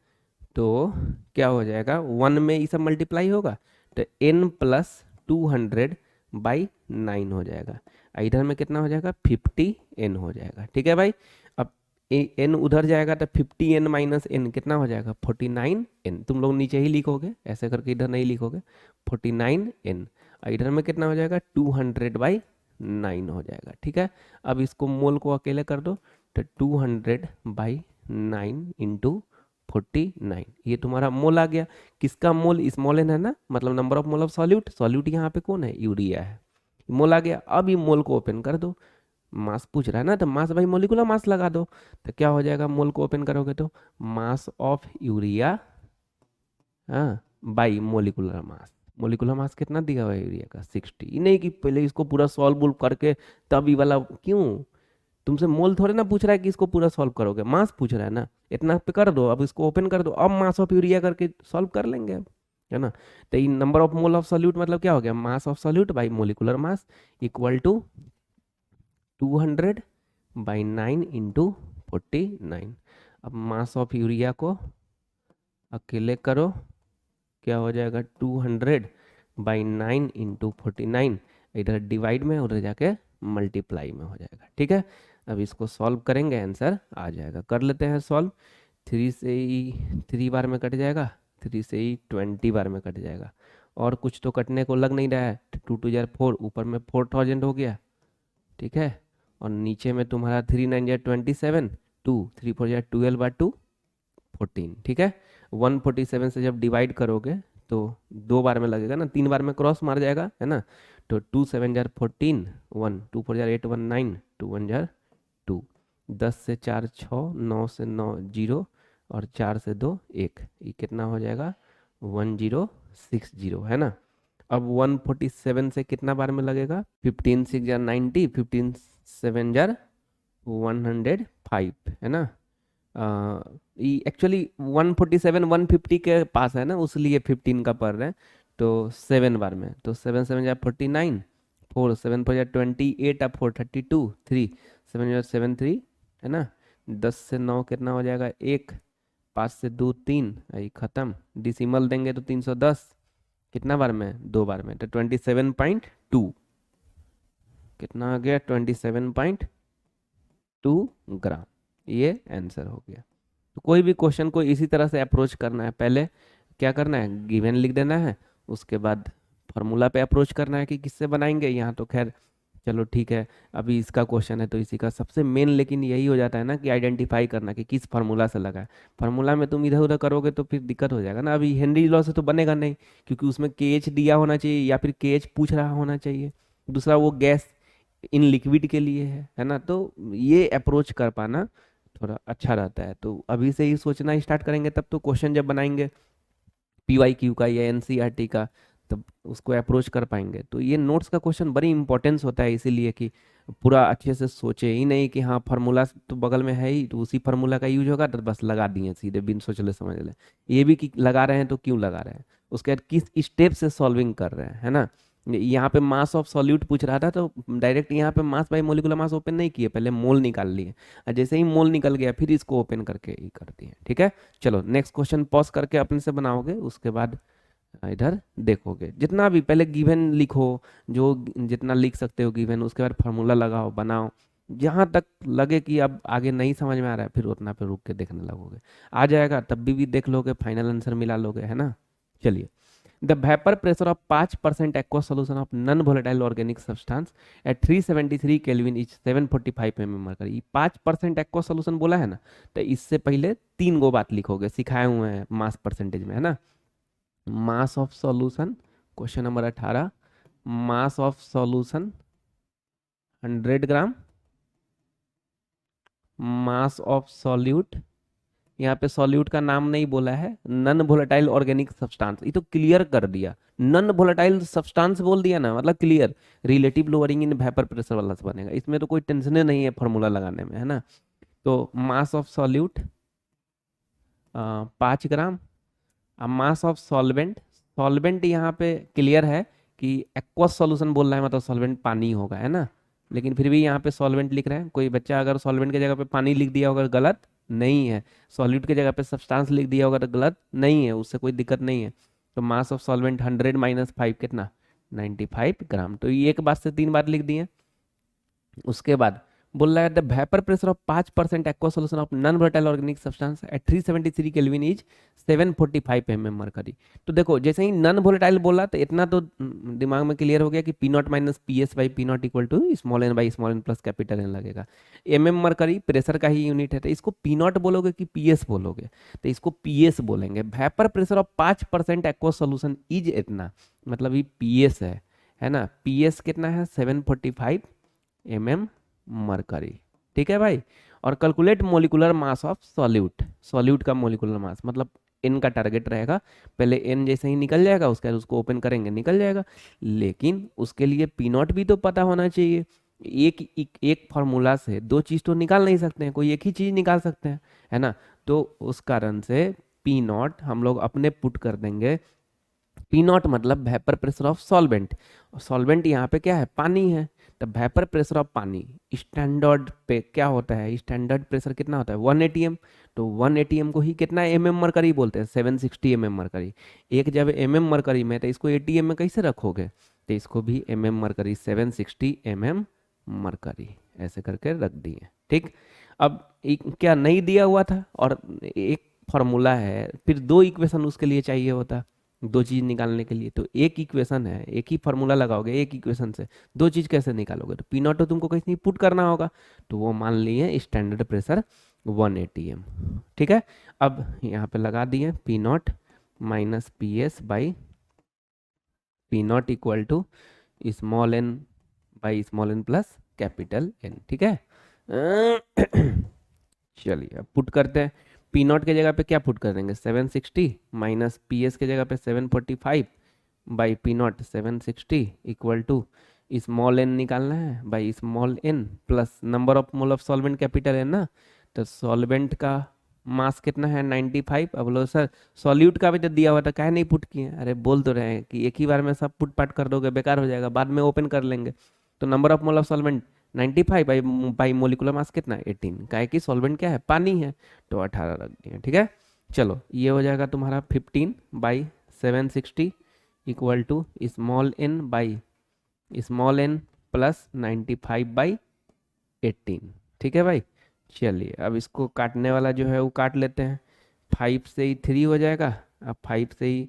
तो क्या हो जाएगा, 1 में ये सब मल्टीप्लाई होगा, तो n प्लस 200/9 हो जाएगा, इधर में कितना हो जाएगा 50n हो जाएगा। ठीक है भाई, अब n उधर जाएगा तो 50n माइनस n कितना हो जाएगा 49n, तुम लोग नीचे ही लिखोगे, ऐसे करके इधर नहीं लिखोगे, 49n, इधर में कितना हो जाएगा 200/9 हो जाएगा। ठीक है, अब इसको मोल को अकेले कर दो, तो 200/9 इंटू 49, ये तुम्हारा मोल आ गया। किसका मोल, स्मॉल एन है ना, मतलब number of mole of solute, solute यहाँ पे कौन है, यूरिया है, मोल आ गया। अब ये मोल को ओपन कर दो, मास पूछ रहा है ना, तो मास बाई मोलिकुलर मास लगा दो, तो क्या हो जाएगा, मोल को ओपन करोगे तो मास ऑफ यूरिया, हाँ, by molecular mass, molecular mass कितना दिया हुआ है यूरिया का 60, नहीं कि पहले इसको पूरा सॉल्व करके तब ये वाला, क्यों, तुमसे मोल थोड़े ना पूछ रहा है कि इसको पूरा सॉल्व करोगे, मास पूछ रहा है ना, इतना पे कर दो, अब इसको ओपन कर दो, अब मास ऑफ यूरिया करके सॉल्व कर लेंगे अब, है ना। तो ये number of mole of solute मतलब क्या हो गया, mass of solute by molecular mass equal to 200/9 into 49। अब मास ऑफ यूरिया को अकेले करो, क्या हो जाएगा 200/9 इंटू 49, इधर डिवाइड में उधर जाके मल्टीप्लाई में हो जाएगा। ठीक है, अब इसको सॉल्व करेंगे, आंसर आ जाएगा। कर लेते हैं सॉल्व। 3 से ही 3 बार में कट जाएगा, 3 से ही 20 बार में कट जाएगा, और कुछ तो कटने को लग नहीं रहा है। 2 2 4, ऊपर में 4000 हो गया। ठीक है, और नीचे में तुम्हारा 3 9 27, 2 3 4 12/2 14। ठीक है, 147 से जब डिवाइड करोगे तो 2 बार में लगेगा ना, 3 बार में क्रॉस मार जाएगा, है ना। तो 2 7 जार 14, 1 2 4 जार 8 1 9, 2 1 जार 2, 10 से 4 6, 9 से 9 0, और 4 से 2 1, ये कितना हो जाएगा 1060, है ना। अब 147 से कितना बार में लगेगा, 15 6 जार 90, 15 7 जार 105, है ना। एक्चुअली 147 150 के पास है ना, उसलिए 15 का पढ़ रहे हैं। तो 7 बार में, तो 7 7 जार 49, 4 7 4 जार 28, अब 432, 3 7 जार 73, है ना। 10 से 9 कितना हो जाएगा 1, 5 से 2 3, आई खत्म। डिसिमल देंगे तो 310, कितना बार में 2 बार में, तो 27.2, कितना आ गया 27.2 ग्राम, ये आंसर हो गया। तो कोई भी क्वेश्चन को इसी तरह से अप्रोच करना है। पहले क्या करना है, गिवन लिख देना है, उसके बाद फार्मूला पे अप्रोच करना है कि किससे बनाएंगे। यहाँ तो खैर चलो ठीक है, अभी इसका क्वेश्चन है तो इसी का सबसे मेन लेकिन यही हो जाता है ना कि आइडेंटिफाई करना कि किस फार्मूला से लगा है। फार्मूला में तुम इधर उधर करोगे तो फिर दिक्कत हो जाएगा ना। अभी हेनरी लॉ से तो बनेगा नहीं, क्योंकि उसमें के एच दिया होना चाहिए या फिर के एच पूछ रहा होना चाहिए। दूसरा वो गैस इन लिक्विड के लिए है ना। तो ये अप्रोच कर पाना थोड़ा अच्छा रहता है। तो अभी से ही सोचना स्टार्ट करेंगे तब तो क्वेश्चन जब बनाएंगे PYQ का या NCERT का, तब उसको अप्रोच कर पाएंगे। तो ये नोट्स का क्वेश्चन बड़ी इंपॉर्टेंस होता है, इसीलिए कि पूरा अच्छे से सोचे ही नहीं कि हाँ फार्मूला तो बगल में है ही, तो उसी फार्मूला का यूज होगा, तो बस लगा दिए सीधे बिन सोच समझ ले। ये भी कि लगा रहे हैं तो क्यों लगा रहे हैं, उसके बाद किस स्टेप से सॉल्विंग कर रहे हैं, है ना। यहाँ पे मास ऑफ सॉल्यूट पूछ रहा था, तो डायरेक्ट यहाँ पे मास बाई मोलिकुलर मास ओपन नहीं किए, पहले मोल निकाल लिए, और जैसे ही मोल निकल गया फिर इसको ओपन करके ही कर दिए। ठीक है, चलो नेक्स्ट क्वेश्चन पॉज करके अपने से बनाओगे, उसके बाद इधर देखोगे। जितना भी पहले गिवन लिखो, जो जितना लिख सकते हो गिवन, उसके बाद फार्मूला लगाओ, बनाओ, जहाँ तक लगे कि अब आगे नहीं समझ में आ रहा है फिर उतना पे रुक के देखने लगोगे। आ जाएगा तब भी देख लोगे, फाइनल आंसर मिला लोगे, है ना। चलिए, the vapour pressure of 5% aqueous solution of non-volatile organic substance at 373 Kelvin is 745 mm mercury। 5% aqueous solution बोला है ना, तो इससे पहले 3 गो बात लिखोगे, सिखाए हुए हैं मास परसेंटेज में, है ना। Mass of solution, question number 18, mass of solution 100 gram, mass of solute, यहाँ पे सॉल्यूट का नाम नहीं बोला है, नन वोलेटाइल ऑर्गेनिक सब्सटेंस, ये तो क्लियर कर दिया। नन वोलेटाइल सब्सटेंस बोल दिया ना, मतलब clear, relative lowering in vapour pressure वाला से बनेगा, इसमें तो कोई टेंशन नहीं है फॉर्मूला लगाने में, है ना। तो मास ऑफ सॉल्यूट 5 ग्राम। अब मास ऑफ सॉल्वेंट, सॉल्वेंट यहाँ पे क्लियर है कि एक्वस सॉल्यूशन बोल रहा है, मतलब सॉल्वेंट पानी होगा, है ना। लेकिन फिर भी यहाँ पे सॉल्वेंट लिख रहे हैं, कोई बच्चा अगर सॉल्वेंट की जगह पे पानी लिख दिया होगा गलत नहीं है, सॉल्यूट की जगह पे सब्सटेंस लिख दिया होगा तो गलत नहीं है, उससे कोई दिक्कत नहीं है। तो मास ऑफ सॉल्वेंट 100 - 5 कितना 95 ग्राम। तो ये एक बात से 3 बार लिख दिए। उसके बाद बोल रहा है the vapour pressure of 5% aqua solution of non volatile organic substance eight 373 kelvin is 745 mm mercury. तो देखो जैसे ही नॉन वोलेटाइल बोला तो इतना तो दिमाग में क्लियर हो गया कि P0 - PS by P0 equal to small n by small n plus capital n लगेगा। mm मरकरी प्रेशर का ही यूनिट है, तो इसको P0 बोलोगे कि PS बोलोगे, तो इसको PS बोलेंगे। Vapour pressure of 5% aqua solution is इतना, मतलब ये PS है ना। PS कितना है 745 mm मरकरी। ठीक है भाई। और calculate molecular mass of solute, solute का मोलिकुलर मास, मतलब एन का टारगेट रहेगा, पहले एन जैसे ही निकल जाएगा उसके बाद उसको ओपन करेंगे निकल जाएगा, लेकिन उसके लिए P0 भी तो पता होना चाहिए। एक फार्मूला से 2 चीज तो निकाल नहीं सकते हैं, कोई एक ही चीज निकाल सकते हैं, है ना। तो उस कारण से P0 हम लोग अपने पुट कर देंगे। P0 मतलब vapour pressure of solvent, solvent यहाँ पे क्या है पानी है, तो वेपर प्रेशर ऑफ पानी स्टैंडर्ड पे क्या होता है, स्टैंडर्ड प्रेशर कितना होता है 1 एटीएम। तो 1 एटीएम को ही कितना मरकरी बोलते हैं, 760 मरकरी। एक जब मरकरी में, तो इसको एटीएम में कैसे रखोगे, तो इसको भी मरकरी, 760 मरकरी ऐसे करके रख दिए। ठीक, अब एक क्या नहीं दिया हुआ था और एक फॉर्मूला है, फिर दो इक्वेशन उसके लिए चाहिए होता, दो चीज निकालने के लिए। तो एक इक्वेशन है, एक ही फॉर्मूला लगाओगे, एक इक्वेशन से दो चीज कैसे निकालोगे, तो पी नॉट तो तुमको कहीं पुट करना होगा। तो वो मान लिए स्टैंडर्ड प्रेशर 1 एटीएम। ठीक है, अब यहाँ पे लगा दिए P naught minus P S by P naught equal to small N by small N plus capital N. ठीक है, चलिए अब पुट करते हैं। पी नॉट के जगह पे क्या पुट कर देंगे, 760 माइनस पी एस के जगह पे 745 by P naught 760 equal to small N निकालना है by small N plus number of mole of solvent capital N ना। तो सॉल्वेंट का मास कितना है 95। अब बोलो सर सॉल्यूट का भी तो दिया हुआ था, काहे नहीं पुट किए, अरे बोल तो रहे हैं कि एक ही बार में सब पुट पाट कर दोगे बेकार हो जाएगा, बाद में ओपन कर लेंगे। तो number of mole of solvent 95 by molecular मास कितना 18, काहे कि सॉल्वेंट क्या है पानी है, तो 18 रख दिए। ठीक है, चलो ये हो जाएगा तुम्हारा 15 by 760 equal to small N by small N plus 95 by 18। ठीक है भाई, चलिए अब इसको काटने वाला जो है वो काट लेते हैं। 5 से ही 3 हो जाएगा, अब 5 से ही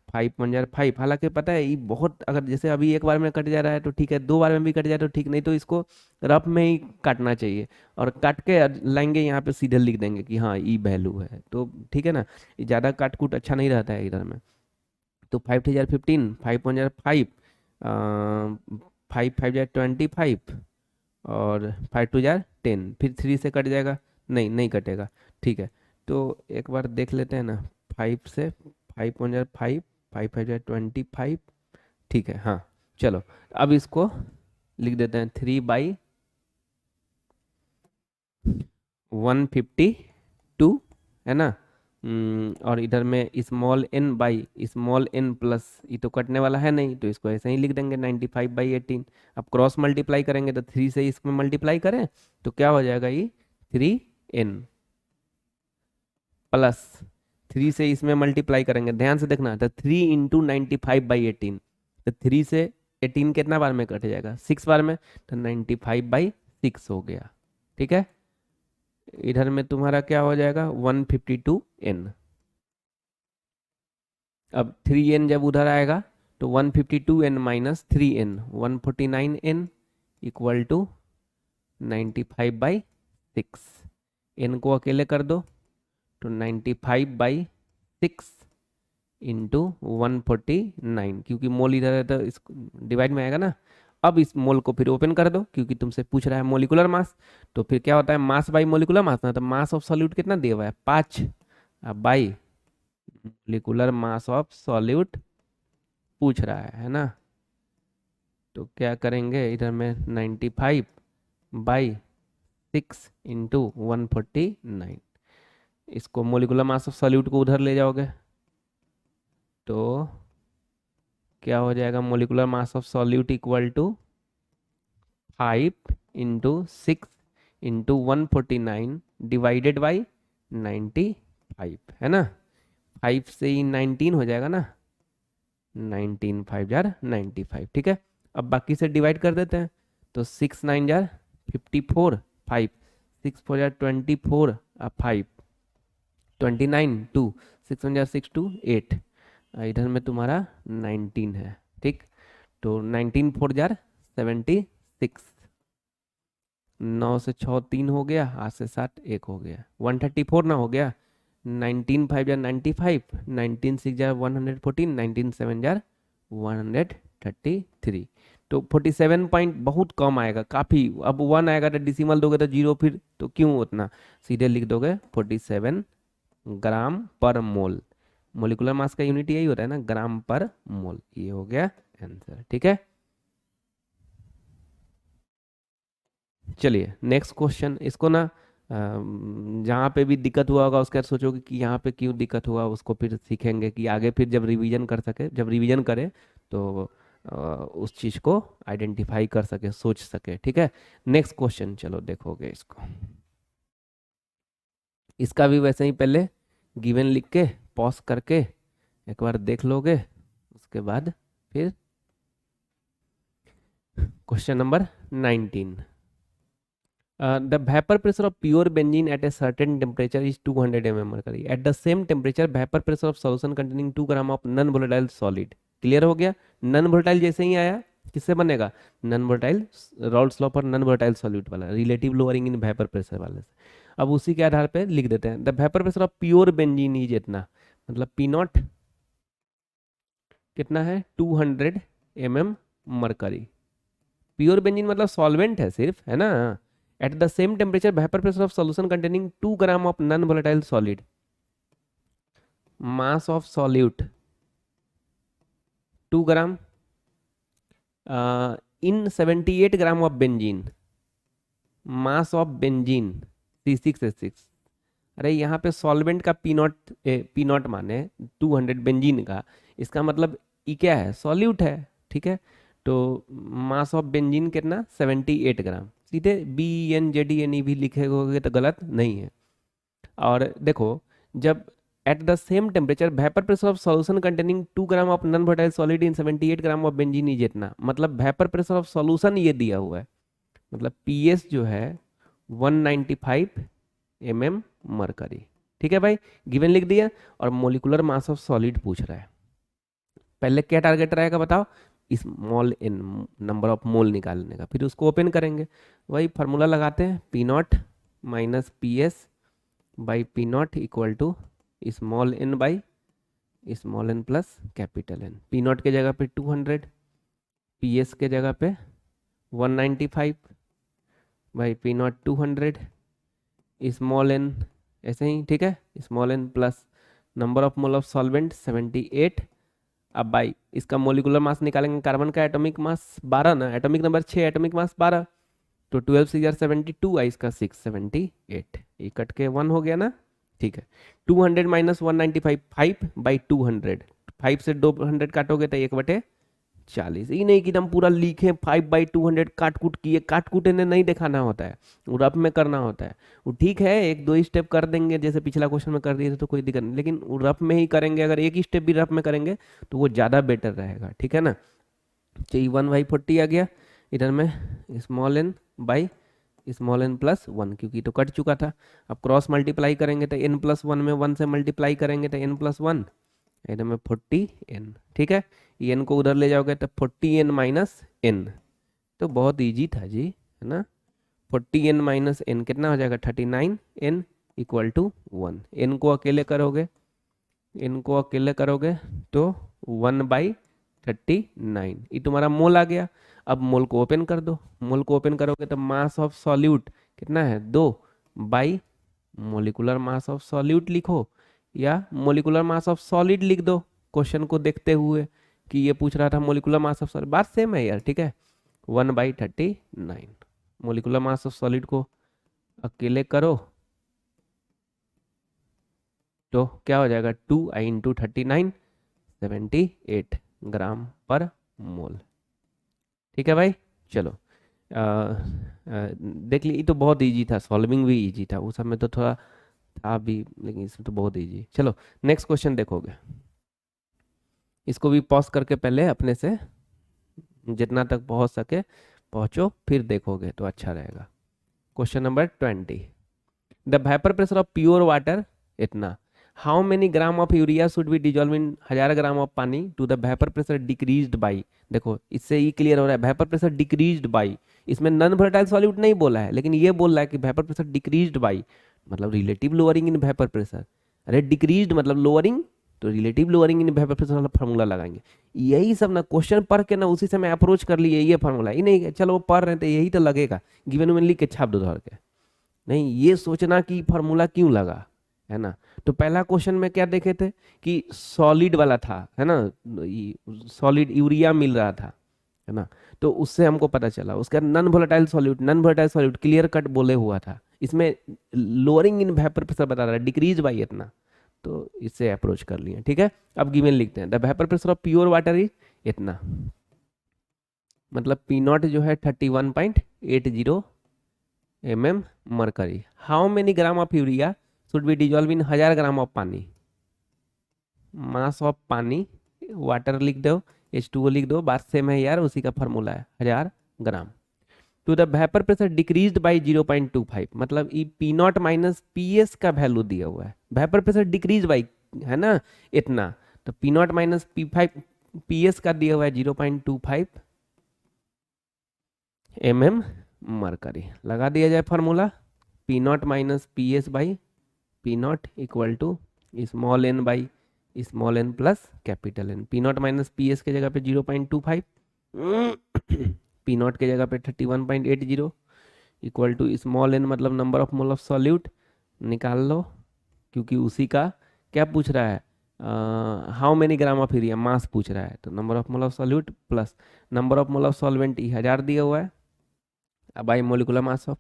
5 1 जार 5। हालांकि पता है ये बहुत, अगर जैसे अभी एक बार में कट जा रहा है तो ठीक है, दो बार में भी कट जाए तो ठीक, नहीं तो इसको रफ में ही काटना चाहिए और काट के लाएंगे यहाँ पे सीधे लिख देंगे कि हाँ ई वैल्यू है, तो ठीक है ना। ये ज़्यादा काट कूट अच्छा नहीं रहता है इधर में। तो 5 3 जार 15, 5 1 जार 5, 5 5 जार 25 और 5 2 जार 10, फिर 3 से कट जाएगा, नहीं नहीं कटेगा। ठीक है, तो एक बार देख लेते हैं ना, 5 से 5 1 जार 5, 5 5 जार 25। ठीक है, हाँ चलो अब इसको लिख देते हैं 3 बाई 152 है ना। और इधर में small N by small N plus, ये तो कटने वाला है नहीं तो इसको ऐसे ही लिख देंगे 95 बाई 18। अब क्रॉस मल्टीप्लाई करेंगे तो 3 से इसमें मल्टीप्लाई करें तो क्या हो जाएगा, ये 3n प्लस 3 से इसमें मल्टीप्लाई करेंगे, ध्यान से देखना, तो 3 इंटू 95 बाई 18। तो 3 से 18 कितना बार में कट जाएगा, 6 बार में, तो 95 बाई 6 हो गया। ठीक है, इधर में तुम्हारा क्या हो जाएगा 152n। अब 3n जब उधर आएगा तो 152n minus 3n 149n equal to 95 by 6। n को अकेले कर दो तो 95 बाई 6 इंटू 149, क्योंकि मोल इधर है तो इस डिवाइड में आएगा ना। अब इस मोल को फिर ओपन कर दो क्योंकि तुमसे पूछ रहा है मोलिकुलर मास, तो फिर क्या होता है मास बाई मोलिकुलर मास ना, तो मास ऑफ सॉल्यूट कितना दिया हुआ है 5 by molecular mass of solute पूछ रहा है ना। तो क्या करेंगे इधर में 95 बाई 6 इंटू 149, इसको मोलिकुलर मास ऑफ सॉल्यूट को उधर ले जाओगे तो क्या हो जाएगा, molecular mass of solute equal to 5 into 6 into 149 divided by 95 है ना। 5 से ही 19 हो जाएगा ना, 19 5 जार 95। ठीक है, अब बाकी से डिवाइड कर देते हैं तो 6 9 जार 54, 5 6 4 जार 24 अब 5 29 2 6 1 जार 6 2 8, इधर में तुम्हारा 19 है। ठीक, तो 19 4 जार 76, 9 से 6 3 हो गया, 8 से 7 1 हो गया, 134 ना हो गया। 19 5 जार 95, 19 6 जार 114, 19 7 जार 133। तो 47 पॉइंट बहुत कम आएगा काफ़ी। अब 1 आएगा तो डिसिमल दोगे तो जीरो, फिर तो क्यों उतना, सीधे लिख दोगे 47 ग्राम पर मोल। मोलिकुलर मास का यूनिट यही होता है ना, ग्राम पर मोल। ये हो गया आंसर। ठीक है, चलिए नेक्स्ट क्वेश्चन। इसको ना जहाँ पे भी दिक्कत हुआ होगा उसके बाद सोचोगे कि यहाँ पे क्यों दिक्कत हुआ, उसको फिर सीखेंगे कि आगे फिर जब रिवीजन कर सके, जब रिवीजन करें तो उस चीज़ को आइडेंटिफाई कर सके, सोच सके। ठीक है, नेक्स्ट क्वेश्चन चलो देखोगे इसको। इसका भी वैसे ही पहले गिवन लिख के पॉज करके एक बार देख लोगे, उसके बाद फिर question number 19। The vapor pressure of pure benzene at a certain temperature is 200 mm mercury. At the same temperature, vapor pressure of solution containing 2 gram of non-volatile solid. Clear हो गया? नॉन वोलेटाइल जैसे ही आया किससे बनेगा? Non volatile, Rawls law पर non volatile solute वाला, relative lowering in vapour pressure वाले से। अब उसी के आधार पे लिख देते हैं the vapour pressure of pure benzene is इतना, मतलब पी नॉट कितना है? 200 mm मरकरी। प्योर बेंजीन मतलब सॉल्वेंट है सिर्फ, है ना। At the same temperature vapour pressure of solution containing 2 gram of non volatile solid, mass of solute 2 gram in 78 gram of benzene, mass of benzene C6H6। अरे यहाँ पे solvent का P not माने 200 बेंजीन का, इसका मतलब ई क्या है? सॉल्यूट है। ठीक है, तो मास ऑफ बेंजीन कितना? 78 ग्राम। सीधे BNZENE भी लिखेगे तो गलत नहीं है। और देखो, जब at the same temperature vapour pressure of solution containing 2 gram of non volatile solid in 78 gram of benzene is इतना, मतलब वेपर प्रेशर ऑफ सॉल्यूशन ये दिया हुआ है, मतलब PS जो है 195 mm मरकरी। ठीक है भाई, गिवन लिख दिया। और मोलिकुलर मास ऑफ सॉलिड पूछ रहा है, पहले क्या टारगेट रहेगा बताओ? स्मॉल n, नंबर ऑफ मोल निकालने का। फिर उसको ओपन करेंगे, वही फार्मूला लगाते हैं, P naught minus PS by P naught equal to small n by small n plus capital N। P naught के जगह पे 200, PS के जगह पे 195 by P naught 200, small n ऐसे ही। ठीक है, small n plus number of mole of solvent 78। अब बाई इसका मोलिकुलर मास निकालेंगे, कार्बन का एटॉमिक मास 12 ना, एटॉमिक नंबर 6, एटॉमिक मास 12, तो 12 से 72 आई, इसका 678, ये कट के 1 हो गया ना। ठीक है, 200 माइनस 195, 5 बाई 200, 5 से 200 काटोगे तो 1/40। ये नहीं कि हम पूरा लिखे 5/200 काट कूट किए, काट कूट इन्हें नहीं दिखाना होता है, वो रफ में करना होता है। वो ठीक है, एक दो स्टेप कर देंगे जैसे पिछला क्वेश्चन में कर दिए थे तो कोई दिक्कत नहीं, लेकिन वो रफ में ही करेंगे। अगर एक ही स्टेप भी रफ में करेंगे तो वो ज़्यादा बेटर रहेगा। ठीक है ना। चाहिए 1/40 आ गया, इधर में small n by small n plus 1, क्योंकि तो कट चुका था। अब क्रॉस मल्टीप्लाई करेंगे तो n प्लस 1 में 1 से मल्टीप्लाई करेंगे तो n प्लस 1, इधर में 40n। ठीक है, ये n को उधर ले जाओगे तो 40n माइनस n, तो बहुत इजी था जी, है ना। 40n माइनस n कितना हो जाएगा? 39n equal to 1। n को अकेले करोगे, n को अकेले करोगे तो 1/39, ये तुम्हारा मोल आ गया। अब मोल को ओपन कर दो, मोल को ओपन करोगे तो मास ऑफ सॉल्यूट कितना है? 2 by molecular mass of solute लिखो, या मोलिकुलर मास ऑफ सॉलिड लिख दो, क्वेश्चन को देखते हुए कि ये पूछ रहा था मोलिकुलर मास ऑफ सॉलिड, बात सेम है यार। ठीक है, 1/39, मोलिकुलर मास ऑफ सॉलिड को अकेले करो तो क्या हो जाएगा? 2I इंटू 39, 78 ग्राम पर मोल। ठीक है भाई, चलो देख ली, ये तो बहुत इजी था, सॉल्विंग भी इजी था, उस समय तो थोड़ा था भी, लेकिन इसमें तो बहुत इजी। चलो नेक्स्ट क्वेश्चन देखोगे, इसको भी पॉज करके पहले अपने से जितना तक पहुंच सके पहुंचो, फिर देखोगे तो अच्छा रहेगा। Question number 20, the vapour pressure of pure water इतना, how many gram of urea should be dissolve in 1000 gram of pani to the vapour pressure decreased by. देखो इससे ही क्लियर हो रहा है, वेपर प्रेशर डिक्रीज्ड बाई, इसमें नॉन वोलेटाइल सॉल्यूट नहीं बोला है, लेकिन ये बोल रहा है कि वेपर प्रेशर डिक्रीज्ड बाई, मतलब relative lowering in vapour pressure. अरे डिक्रीज्ड मतलब लोअरिंग, तो relative lowering in vapour pressure वाला फार्मूला लगाएंगे। यही सब ना क्वेश्चन पढ़ के ना उसी से मैं अप्रोच कर लिए, ये फार्मूला ही नहीं, चलो वो पढ़ रहे थे यही तो लगेगा, गिवन में लिख के छाप दो धर के, नहीं ये सोचना कि फार्मूला क्यों लगा, है ना। तो पहला क्वेश्चन में क्या देखे थे कि सॉलिड वाला था, है ना, सॉलिड यूरिया मिल रहा था, है ना, तो उससे हमको पता चला। उसका non volatile solute, non volatile solute clear cut बोले हुआ था, इसमें लोअरिंग इन वेपर प्रेशर बता रहा है, डिक्रीज बाई इतना, तो इससे अप्रोच कर लिए। ठीक है, अब गिवन लिखते हैं, the vapour pressure of pure water is इतना, मतलब पी नॉट जो है 31.80 mercury. How many gram of urea should be dissolve in 1000 gram of pani. Mass of पानी, वाटर लिख दो, H2O लिख दो, बात सेम है यार, उसी का फॉर्मूला है 1000 gram. To the vapour pressure decreased by 0.25, मतलब ई P naught minus P S का वैल्यू दिया हुआ है, वेपर प्रेशर डिक्रीज बाई, है ना, इतना, तो P naught minus P S का दिया हुआ है 0.25 मरकरी। लगा दिया जाए formula, P naught minus P S by P naught equal to small N by small N plus capital N. P naught minus P S के जगह पे 0.25, पी नॉट के जगह पे 31.80 इक्वल टू स्मॉल एन मतलब number of mole of solute निकाल लो, क्योंकि उसी का क्या पूछ रहा है, how many gram of urea, mass पूछ रहा है, तो number of mole of solute plus number of mole of solvent 1000 दिया हुआ है, अब बाई मोलिकुलर मास ऑफ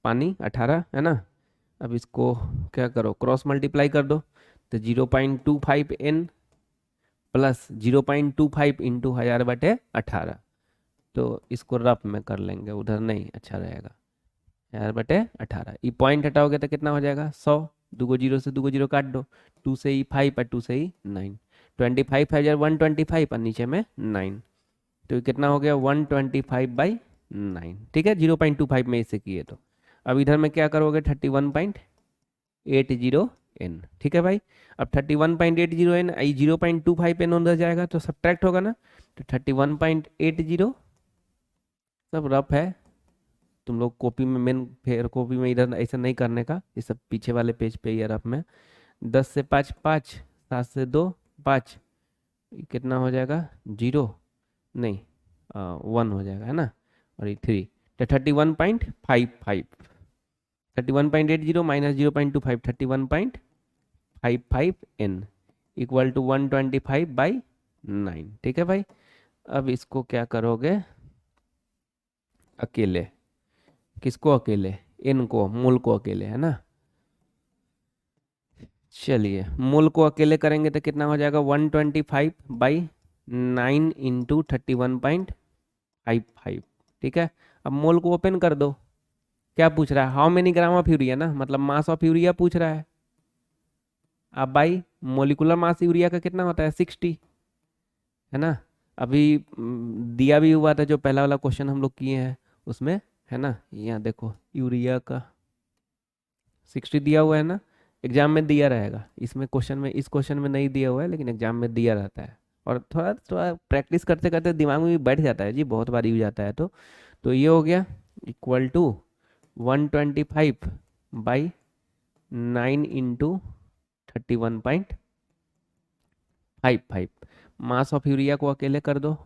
पानी 18, है ना। अब इसको क्या करो, क्रॉस मल्टीप्लाई कर दो, तो 0.25 n प्लस 0.25 इंटू 1000/18, तो इसको रफ में कर लेंगे, उधर नहीं अच्छा रहेगा, 1000/18, ये पॉइंट हटाओगे तो कितना हो जाएगा 100, दूगो जीरो से दूगो जीरो काट दो, 2 से ही 5 और 2 से ही 9, 25,125 और नीचे में 9, तो ये कितना हो गया 125/9, ठीक है, 0.25 में इसे किए तो। अब इधर में क्या करोगे 31.80 n, ठीक है भाई। अब 31.80 n, आई 0.25 n अंदर जाएगा तो सब्ट्रैक्ट होगा ना, तो 31.80, सब रफ है, तुम लोग कॉपी में, मेन फेयर कॉपी में इधर ऐसा नहीं करने का, ये सब पीछे वाले पेज पे ही रफ में। 10 से 5 5, 7 से 2 5, कितना हो जाएगा 0, नहीं 1 हो जाएगा, है ना, और ये 3, तो 31.55, 31.80 माइनस 0.25, 31.55 n इक्वल टू 125/9, ठीक है भाई। अब इसको क्या करोगे, अकेले, किसको अकेले, n को, मूल को अकेले, है ना। चलिए मूल को अकेले करेंगे तो कितना हो जाएगा 125/9 इंटू 31.55, ठीक है। अब मोल को ओपन कर दो, क्या पूछ रहा है, how many gram of urea ना, मतलब मास ऑफ यूरिया पूछ रहा है। अब बाई मोलिकुलर मास यूरिया का कितना होता है 60, है ना। अभी दिया भी हुआ था जो पहला वाला क्वेश्चन हम लोग किए हैं उसमें, है ना, यहाँ देखो यूरिया का 60 दिया हुआ है ना, एग्जाम में दिया रहेगा, इसमें क्वेश्चन में, इस क्वेश्चन में नहीं दिया हुआ है लेकिन एग्जाम में दिया रहता है, और थोड़ा थोड़ा प्रैक्टिस करते करते दिमाग में भी बैठ जाता है जी, बहुत बार यूज जाता है तो ये हो गया equal to 125/9 into 31.55। Mass of urea को अकेले कर दो,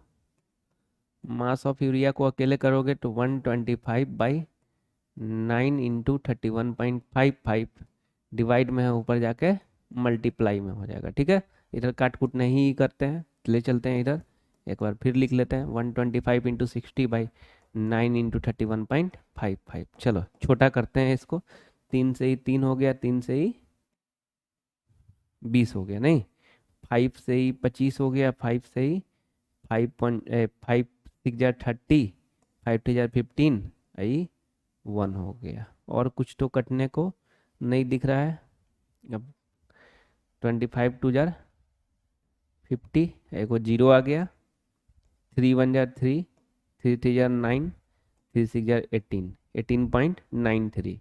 मास ऑफ यूरिया को अकेले करोगे तो 125/9 इंटू 31.55 डिवाइड में है, ऊपर जाके मल्टीप्लाई में हो जाएगा, ठीक है। इधर काट कुट नहीं करते हैं, ले चलते हैं इधर, एक बार फिर लिख लेते हैं 125 इंटू 60/9 इंटू 31.55। चलो छोटा करते हैं इसको, 3 से ही 3 हो गया, 3 से ही 20 हो गया, नहीं 5 से ही 25 हो गया, 5 से ही 5.5 6 जार 30, 5 2 जार 15, आई 1 हो गया, और कुछ तो कटने को नहीं दिख रहा है। अब 25 2 जार 50, एक वो 0 आ गया, 3 1 जार 3, 3 3 जार 9, 3 6 जार 18, 18.93।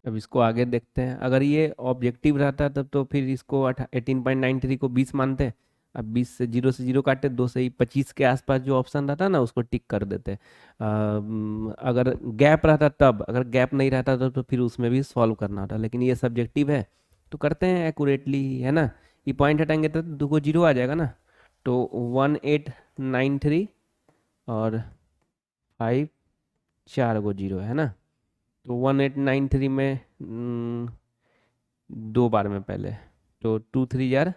अब इसको आगे देखते हैं, अगर ये ऑब्जेक्टिव रहता तब तो फिर इसको 18.93 को 20 मानते। अब 20 से 0 काटे, 2 से ही 25 के आसपास जो ऑप्शन रहता ना उसको टिक कर देते। अगर गैप रहता तब, अगर गैप नहीं रहता तो फिर उसमें भी सॉल्व करना होता, लेकिन ये सब्जेक्टिव है तो करते हैं एक्यूरेटली, है ना। ये पॉइंट हटाएंगे तो 2 को 0 आ जाएगा ना, तो 1893 और 5 4 को 0, है ना, तो 1893 में 2 बार में पहले, तो 2 3 जार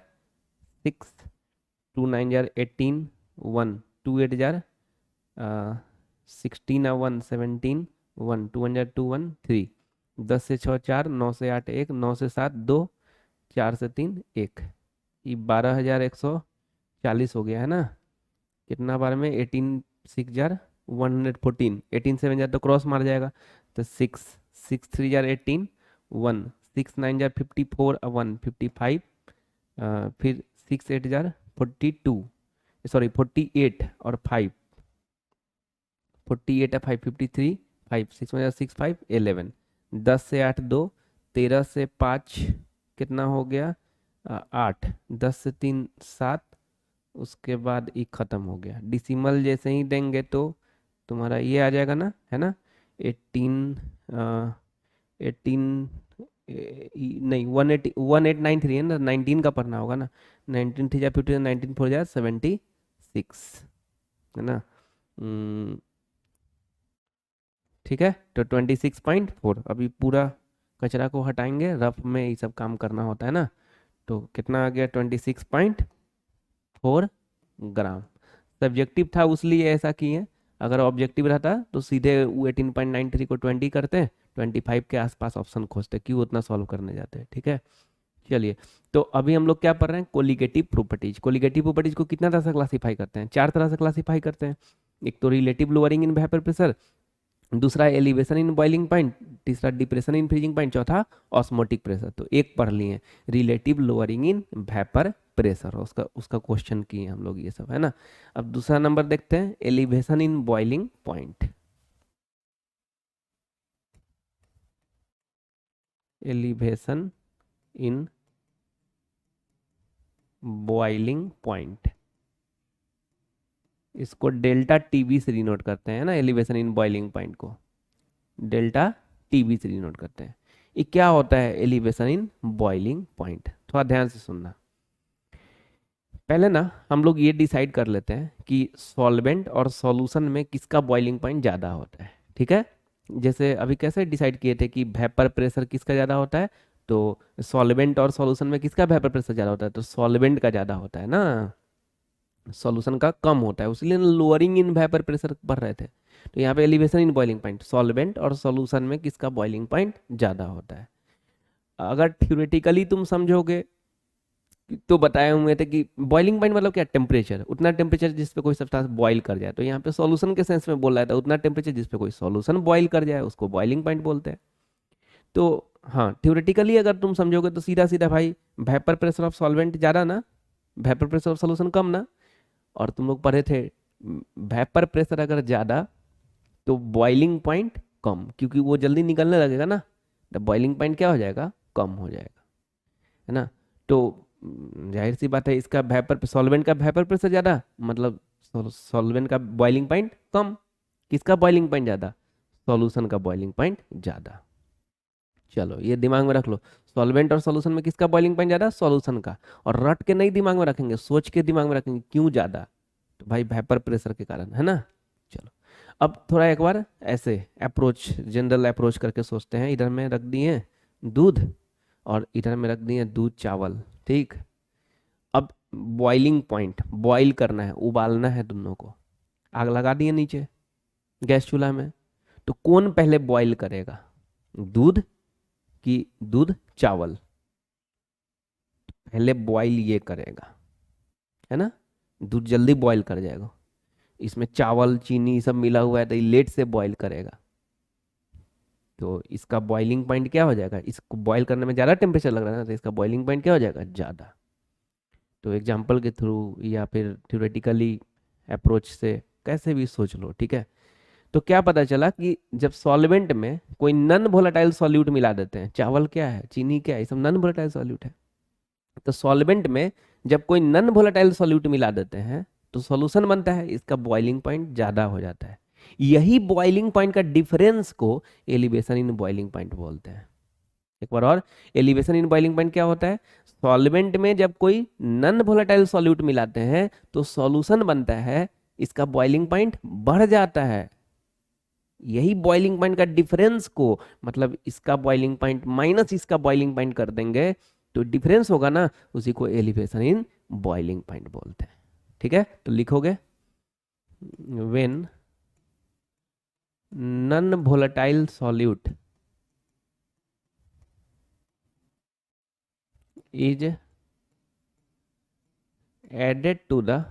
6, 2 9 जार 18, 1 2 8 जार 16 और 1 17, 1 2 1 जार 2 1 3, 10 से 6 4, 9 से 8 1, 9 से 7 2, 4 से 3 1, ये 12,140 हो गया, है ना। कितना बार में 6 जार 114, 18 7 जार तो क्रॉस मार जाएगा, तो 6, 6 3 जार 18, 1, 6 9 जार 54, 1 55, फिर 6 8 जार 42, सॉरी 48 और 5, 48 है 5 53, 5 6 में 6 5 11, 10 से 8 2, 13 से 5 कितना हो गया 8, 10 से 3 7, उसके बाद ई खत्म हो गया। डिसिमल जैसे ही देंगे तो तुम्हारा ये आ जाएगा ना, है ना, 18, 18, नहीं 1893 है ना, 19 का पढ़ना होगा ना, 19 थ्री जा 50, 19 फोर जा 76, है ना। ठीक है, तो 26.4। अभी पूरा कचरा को हटाएंगे, रफ में ये सब काम करना होता है ना। तो कितना आ गया 26.4 ग्राम। सब्जेक्टिव था उसलिए ऐसा किए, अगर ऑब्जेक्टिव रहता तो सीधे वो 18.93 को 20 करते, 25 के आसपास ऑप्शन खोजते, क्यों उतना सॉल्व करने जाते हैं। ठीक है, चलिए। तो अभी हम लोग क्या पढ़ रहे हैं, कोलिगेटिव प्रॉपर्टीज। कोलिगेटिव प्रॉपर्टीज को कितना तरह से क्लासीफाई करते हैं, 4 तरह से क्लासीफाई करते हैं। एक तो relative lowering in vapour pressure, दूसरा एलिवेशन इन बॉइलिंग पॉइंट, तीसरा डिप्रेशन इन फ्रीजिंग पॉइंट, चौथा ऑस्मोटिक प्रेशर। तो एक पढ़ लिए relative lowering in vapour pressure, उसका उसका क्वेश्चन किए हम लोग ये सब, है ना। अब दूसरा नंबर देखते हैं, elevation in boiling point. Elevation in boiling point, इसको डेल्टा टीबी से डिनोट करते हैं ना, एलिवेशन इन बॉइलिंग पॉइंट को डेल्टा टीबी से डिनोट करते हैं। ये क्या होता है एलिवेशन इन बॉइलिंग पॉइंट, थोड़ा ध्यान से सुनना। पहले ना हम लोग ये डिसाइड कर लेते हैं कि सॉल्वेंट और सॉल्यूशन में किसका बॉइलिंग पॉइंट ज़्यादा होता है। ठीक है, जैसे अभी कैसे डिसाइड किए थे कि वेपर प्रेशर किसका ज़्यादा होता है, तो सॉल्वेंट और सॉल्यूशन में किसका वेपर प्रेशर ज़्यादा होता है, तो सॉल्वेंट का ज़्यादा होता है ना, सॉल्यूशन का कम होता है, उसलिए लोअरिंग इन वेपर प्रेशर पढ़ रहे थे। तो यहाँ पे elevation in boiling point, solvent और सॉल्यूशन में किसका बॉइलिंग पॉइंट ज़्यादा होता है। अगर थ्योरेटिकली तुम समझोगे तो बताए हुए थे कि बॉइलिंग पॉइंट मतलब क्या, टेम्परेचर, उतना टेम्परेचर जिस पे कोई सब्सटेंस बॉईल कर जाए। तो यहाँ पे सॉल्यूशन के सेंस में बोल रहा था, उतना टेम्परेचर जिस पे कोई सॉल्यूशन बॉईल कर जाए उसको बॉइलिंग पॉइंट बोलते हैं। तो हाँ, थ्योरेटिकली अगर तुम समझोगे तो सीधा सीधा भाई, वेपर प्रेशर ऑफ सॉल्वेंट ज़्यादा ना, वेपर प्रेशर ऑफ सॉल्यूशन कम ना। और तुम लोग पढ़े थे वेपर प्रेशर अगर ज़्यादा तो बॉइलिंग पॉइंट कम, क्योंकि वो जल्दी निकलने लगेगा ना, तो बॉइलिंग पॉइंट क्या हो जाएगा, कम हो जाएगा, है ना। तो जाहिर सी बात है, इसका वेपर सॉल्वेंट का वेपर प्रेशर ज़्यादा, मतलब सॉल्वेंट का बॉइलिंग पॉइंट कम। किसका बॉइलिंग पॉइंट ज़्यादा, सॉल्यूशन का बॉइलिंग पॉइंट ज़्यादा। चलो ये दिमाग में रख लो, सॉल्वेंट और सॉल्यूशन में किसका बॉइलिंग पॉइंट ज़्यादा, सॉल्यूशन का। और रट के नहीं दिमाग में रखेंगे, सोच के दिमाग में रखेंगे क्यों ज़्यादा, तो भाई वेपर प्रेशर के कारण, है ना। चलो, अब थोड़ा एक बार ऐसे अप्रोच, जनरल अप्रोच करके सोचते हैं। इधर में रख दिए दूध और इधर में रख दिए दूध चावल, ठीक। अब बॉइलिंग पॉइंट, बॉईल करना है, उबालना है दोनों को, आग लगा दिए नीचे गैस चूल्हा में। तो कौन पहले बॉईल करेगा, दूध कि दूध चावल, पहले बॉईल ये करेगा, है ना। दूध जल्दी बॉईल कर जाएगा, इसमें चावल चीनी सब मिला हुआ है तो ये लेट से बॉईल करेगा। तो इसका बॉइलिंग पॉइंट क्या हो जाएगा, इसको बॉईल करने में ज़्यादा टेम्परेचर लग रहा है ना, तो इसका बॉइलिंग पॉइंट क्या हो जाएगा, ज़्यादा। तो एग्जाम्पल के थ्रू या फिर थ्योरेटिकली अप्रोच से कैसे भी सोच लो, ठीक है। तो क्या पता चला कि जब सॉल्वेंट में कोई नॉन वोलेटाइल सॉल्यूट मिला देते हैं, चावल क्या है, चीनी क्या है, ये सब नॉन वोलेटाइल सॉल्यूट है। तो सॉल्वेंट में जब कोई नॉन वोलेटाइल सॉल्यूट मिला देते हैं तो सॉल्यूशन बनता है, इसका बॉइलिंग पॉइंट ज़्यादा हो जाता है। यही बॉइलिंग पॉइंट का डिफरेंस को एलिवेशन इन बॉइलिंग पॉइंट बोलते हैं। एक बार और, एलिवेशन इन बॉइलिंग पॉइंट क्या होता है, सॉल्वेंट में जब कोई नॉन वोलेटाइल सॉल्यूट मिलाते हैं तो सॉल्यूशन बनता है, इसका बॉइलिंग पॉइंट बढ़ जाता है। यही बॉइलिंग पॉइंट का डिफरेंस को, मतलब इसका बॉइलिंग पॉइंट माइनस इसका बॉइलिंग पॉइंट कर देंगे तो डिफरेंस होगा ना, उसी को एलिवेशन इन बॉइलिंग पॉइंट बोलते हैं। ठीक है, तो लिखोगे when non volatile solute is added to the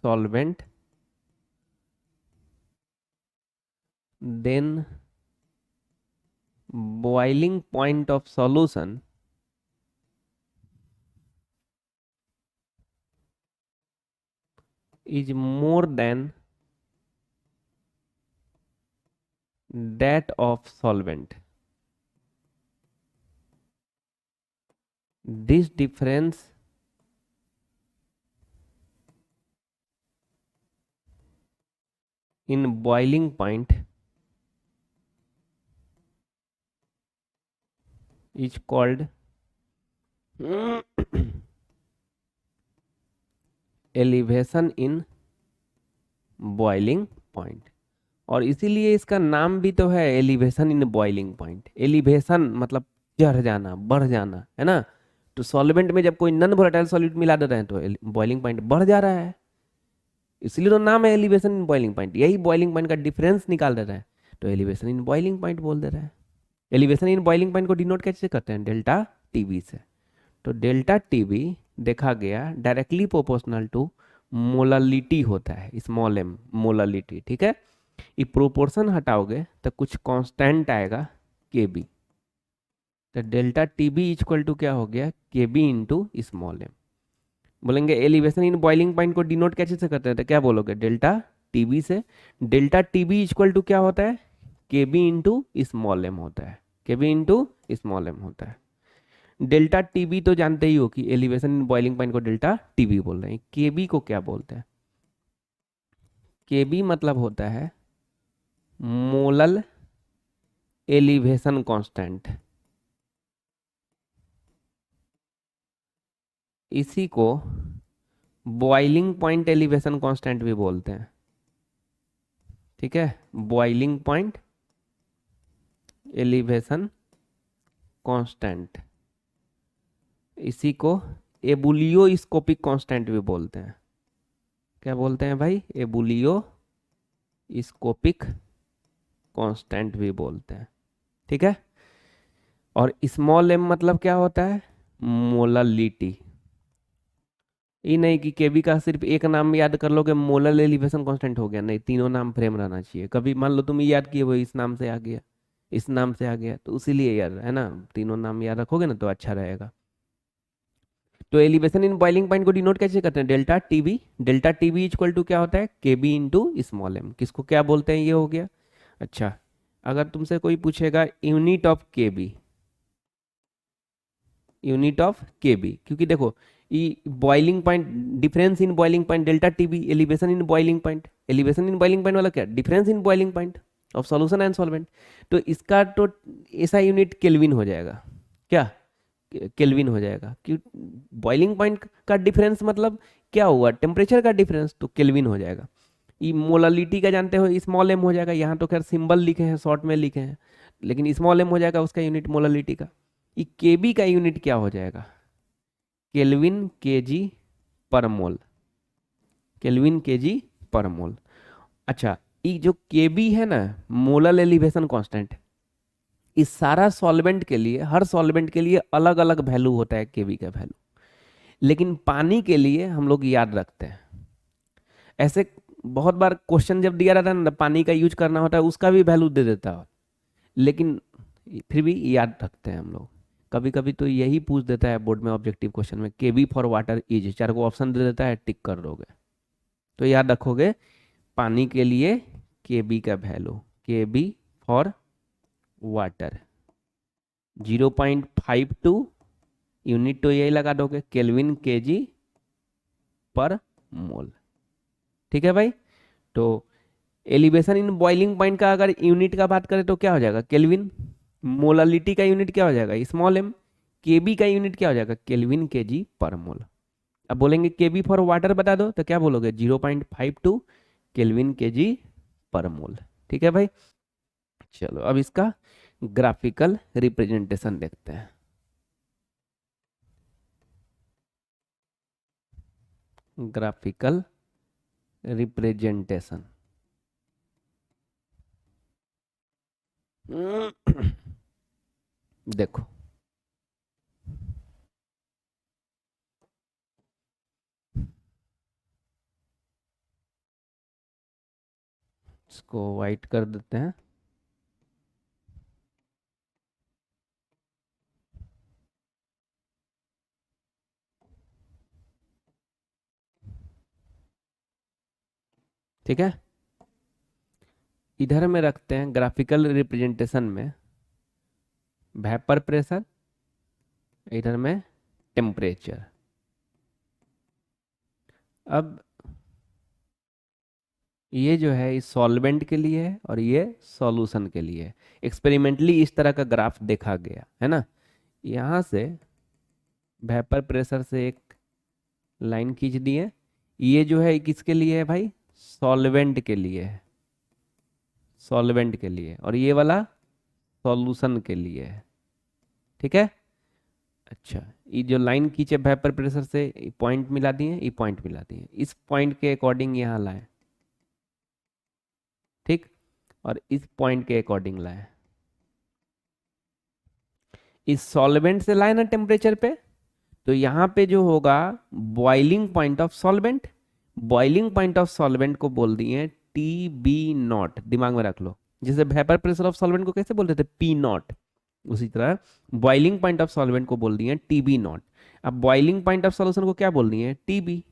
solvent, then boiling point of solution is more than that of solvent. This difference in boiling point is called elevation in boiling point, और इसीलिए इसका नाम भी तो है elevation in boiling point. Elevation मतलब चढ़ जाना, बढ़ जाना, है ना। तो सॉल्वेंट में जब कोई नॉन वोलेटाइल सॉल्यूट मिला देते हैं तो बॉइलिंग पॉइंट बढ़ जा रहा है, इसलिए तो नाम है एलिवेशन इन बॉइलिंग पॉइंट। यही बॉइलिंग पॉइंट का डिफरेंस निकाल देता है, तो एलिवेशन इन बॉइलिंग पॉइंट बोल दे रहा है। एलिवेशन इन बॉइलिंग पॉइंट को डिनोट कैसे करते हैं? डेल्टा टीवी से। तो डेल्टा टीवी देखा गया डायरेक्टली प्रोपोर्शनल टू मोलालिटी होता है, स्मॉल एम मोलालिटी, ठीक है। ये प्रोपोर्शन हटाओगे तो कुछ कांस्टेंट आएगा के बी, तो delta T B equal to क्या हो गया? K B into small M. बोलेंगे एलिवेशन इन बॉइलिंग पॉइंट को डिनोट कैसे से करते हैं, तो क्या बोलोगे? डेल्टा टी बी से। Delta T B equal to क्या होता है? के बी इंटू स्मॉल एम होता है, के बी इंटू स्मॉल एम होता है। डेल्टा टी बी तो जानते ही हो कि एलिवेशन इन बॉइलिंग पॉइंट को डेल्टा टी बी बोल रहे हैं। के बी को क्या बोलते हैं? के बी मतलब होता है मोलल एलिवेशन कांस्टेंट। इसी को बॉइलिंग पॉइंट एलिवेशन कांस्टेंट भी बोलते हैं, ठीक है। बॉइलिंग पॉइंट एलिवेशन कांस्टेंट, इसी को एबुलियोस्कोपिक कांस्टेंट भी बोलते हैं। क्या बोलते हैं भाई? एबुलियोस्कोपिक कांस्टेंट भी बोलते हैं, ठीक है। और स्मॉल एम मतलब क्या होता है? मोललिटी। ये नहीं कि केबी का सिर्फ एक नाम याद कर लोगे मोलर एलिवेशन कांस्टेंट हो गया, नहीं, तीनों नाम फ्रेम रहना चाहिए। कभी मान लो तुम ये याद किए वो इस नाम से आ गया, इस नाम से आ गया, तो उसीलिए याद है ना, तीनों नाम याद रखोगे ना तो अच्छा रहेगा। तो एलिवेशन इन बॉइलिंग पॉइंट को डिनोट कैसे करते हैं? Delta TB. Delta TB equal to क्या होता है? KB into small M. किसको क्या बोलते हैं? ये हो गया। अच्छा, अगर तुमसे कोई पूछेगा unit of KB, unit of KB, क्योंकि देखो ये boiling point, difference in boiling point delta TB, elevation in boiling point. Elevation in boiling point वाला क्या? Difference in boiling point of solution and solvent. तो इसका तो ऐसा यूनिट केल्विन हो जाएगा। क्या? केल्विन हो जाएगा, क्यों? बॉइलिंग पॉइंट का डिफरेंस मतलब क्या हुआ? टेम्परेचर का डिफरेंस, तो केल्विन हो जाएगा। ये मोलालिटी का जानते हो, स्मॉल एम हो जाएगा। यहाँ तो खैर सिंबल लिखे हैं, शॉर्ट में लिखे हैं, लेकिन स्मॉल एम हो जाएगा उसका यूनिट मोलालिटी का। ये केबी का यूनिट क्या हो जाएगा? केल्विन केजी पर मोल, केल्विन केजी पर मोल। अच्छा, ये जो केबी है ना, मोलल एलिवेशन कांस्टेंट, इस सारा सॉल्वेंट के लिए, हर सॉल्वेंट के लिए अलग अलग वैल्यू होता है केबी का वैल्यू, लेकिन पानी के लिए हम लोग याद रखते हैं। ऐसे बहुत बार क्वेश्चन जब दिया रहता है ना, पानी का यूज करना होता है, उसका भी वैल्यू दे देता है, लेकिन फिर भी याद रखते हैं हम लोग। कभी कभी तो यही पूछ देता है बोर्ड में ऑब्जेक्टिव क्वेश्चन में, केबी फॉर वाटर इज, चार को ऑप्शन दे देता है, टिक कर दोगे तो याद रखोगे। पानी के लिए केबी का value, KB for water 0.52, unit तो यही लगा दोगे, केल्विन केजी पर मोल, ठीक है भाई। तो एलिवेशन इन बॉइलिंग पॉइंट का अगर यूनिट का बात करें तो क्या हो जाएगा? केल्विन। मोलालिटी का यूनिट क्या हो जाएगा? Small M. केबी का यूनिट क्या हो जाएगा? केल्विन केजी पर मोल। अब बोलेंगे केबी फॉर वाटर बता दो, तो क्या बोलोगे? 0.52 केल्विन केजी पर मोल, ठीक है भाई। चलो अब इसका ग्राफिकल रिप्रेजेंटेशन देखते हैं। ग्राफिकल रिप्रेजेंटेशन देखो, इसको वाइट कर देते हैं। ठीक है, इधर में रखते हैं ग्राफिकल रिप्रेजेंटेशन में वेपर प्रेशर, इधर में टेम्परेचर। अब ये जो है इस सॉल्वेंट के लिए है और ये सॉल्यूशन के लिए है। एक्सपेरिमेंटली इस तरह का ग्राफ देखा गया है ना। यहाँ से वेपर प्रेशर से एक लाइन खींच दिए, ये जो है किसके लिए है भाई, सॉल्वेंट के लिए है, सॉल्वेंट के लिए, और ये वाला सॉल्यूशन के लिए है। ठीक है, अच्छा, ये जो लाइन खींचे वेपर प्रेशर से पॉइंट मिला दिए, ये पॉइंट मिला दिए, इस पॉइंट के अकॉर्डिंग यहाँ लाए, ठीक, और इस पॉइंट के अकॉर्डिंग लाए, इस सॉल्वेंट से लाए ना टेम्परेचर पे, तो यहाँ पे जो होगा boiling point of solvent, boiling point of solvent को बोल दिए टी बी नॉट, दिमाग में रख लो। जैसे वेपर प्रेशर ऑफ सॉल्वेंट को कैसे बोलते थे, पी नॉट, उसी तरह बॉइलिंग पॉइंट ऑफ सॉल्वेंट को बोल दिए टी बी नॉट। अब बॉइलिंग पॉइंट ऑफ सॉल्यूशन को क्या बोल दिए, टी बी।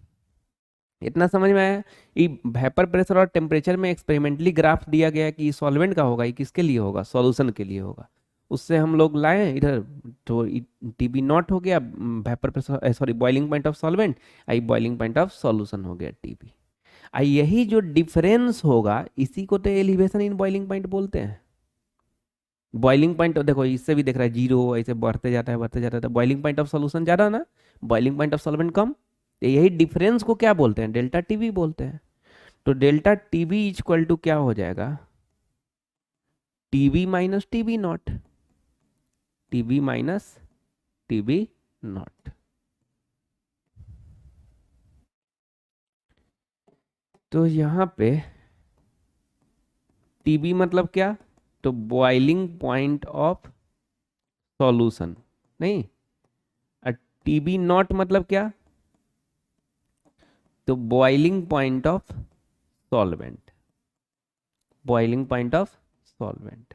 इतना समझ में आया। ये वेपर प्रेशर और टेम्परेचर में एक्सपेरिमेंटली ग्राफ दिया गया कि सॉल्वेंट का होगा, ये किसके लिए होगा, सॉल्यूशन के लिए होगा। उससे हम लोग लाए इधर, तो टीबी नॉट हो गया vapour pressure, sorry boiling point of solvent, I boiling point of solution हो गया टीबी। आई यही जो डिफरेंस होगा इसी को तो एलिवेशन इन बॉइलिंग पॉइंट बोलते हैं। बॉइलिंग पॉइंट देखो इससे भी दिख रहा है जीरो, ऐसे बढ़ते जाता है बढ़ते जाता है, तो बॉइलिंग पॉइंट ऑफ सॉल्यूशन ज़्यादा ना, बॉइलिंग पॉइंट ऑफ सॉल्वेंट कम, तो यही डिफरेंस को क्या बोलते हैं, डेल्टा टीबी बोलते हैं। तो डेल्टा टीबी इक्वल टू क्या हो जाएगा, TB minus TB naught, TB minus TB naught. तो यहाँ पे टीबी मतलब क्या, तो बॉइलिंग पॉइंट ऑफ सॉल्यूशन, नहीं, और टीबी नॉट मतलब क्या, तो boiling point of solvent, boiling point of solvent.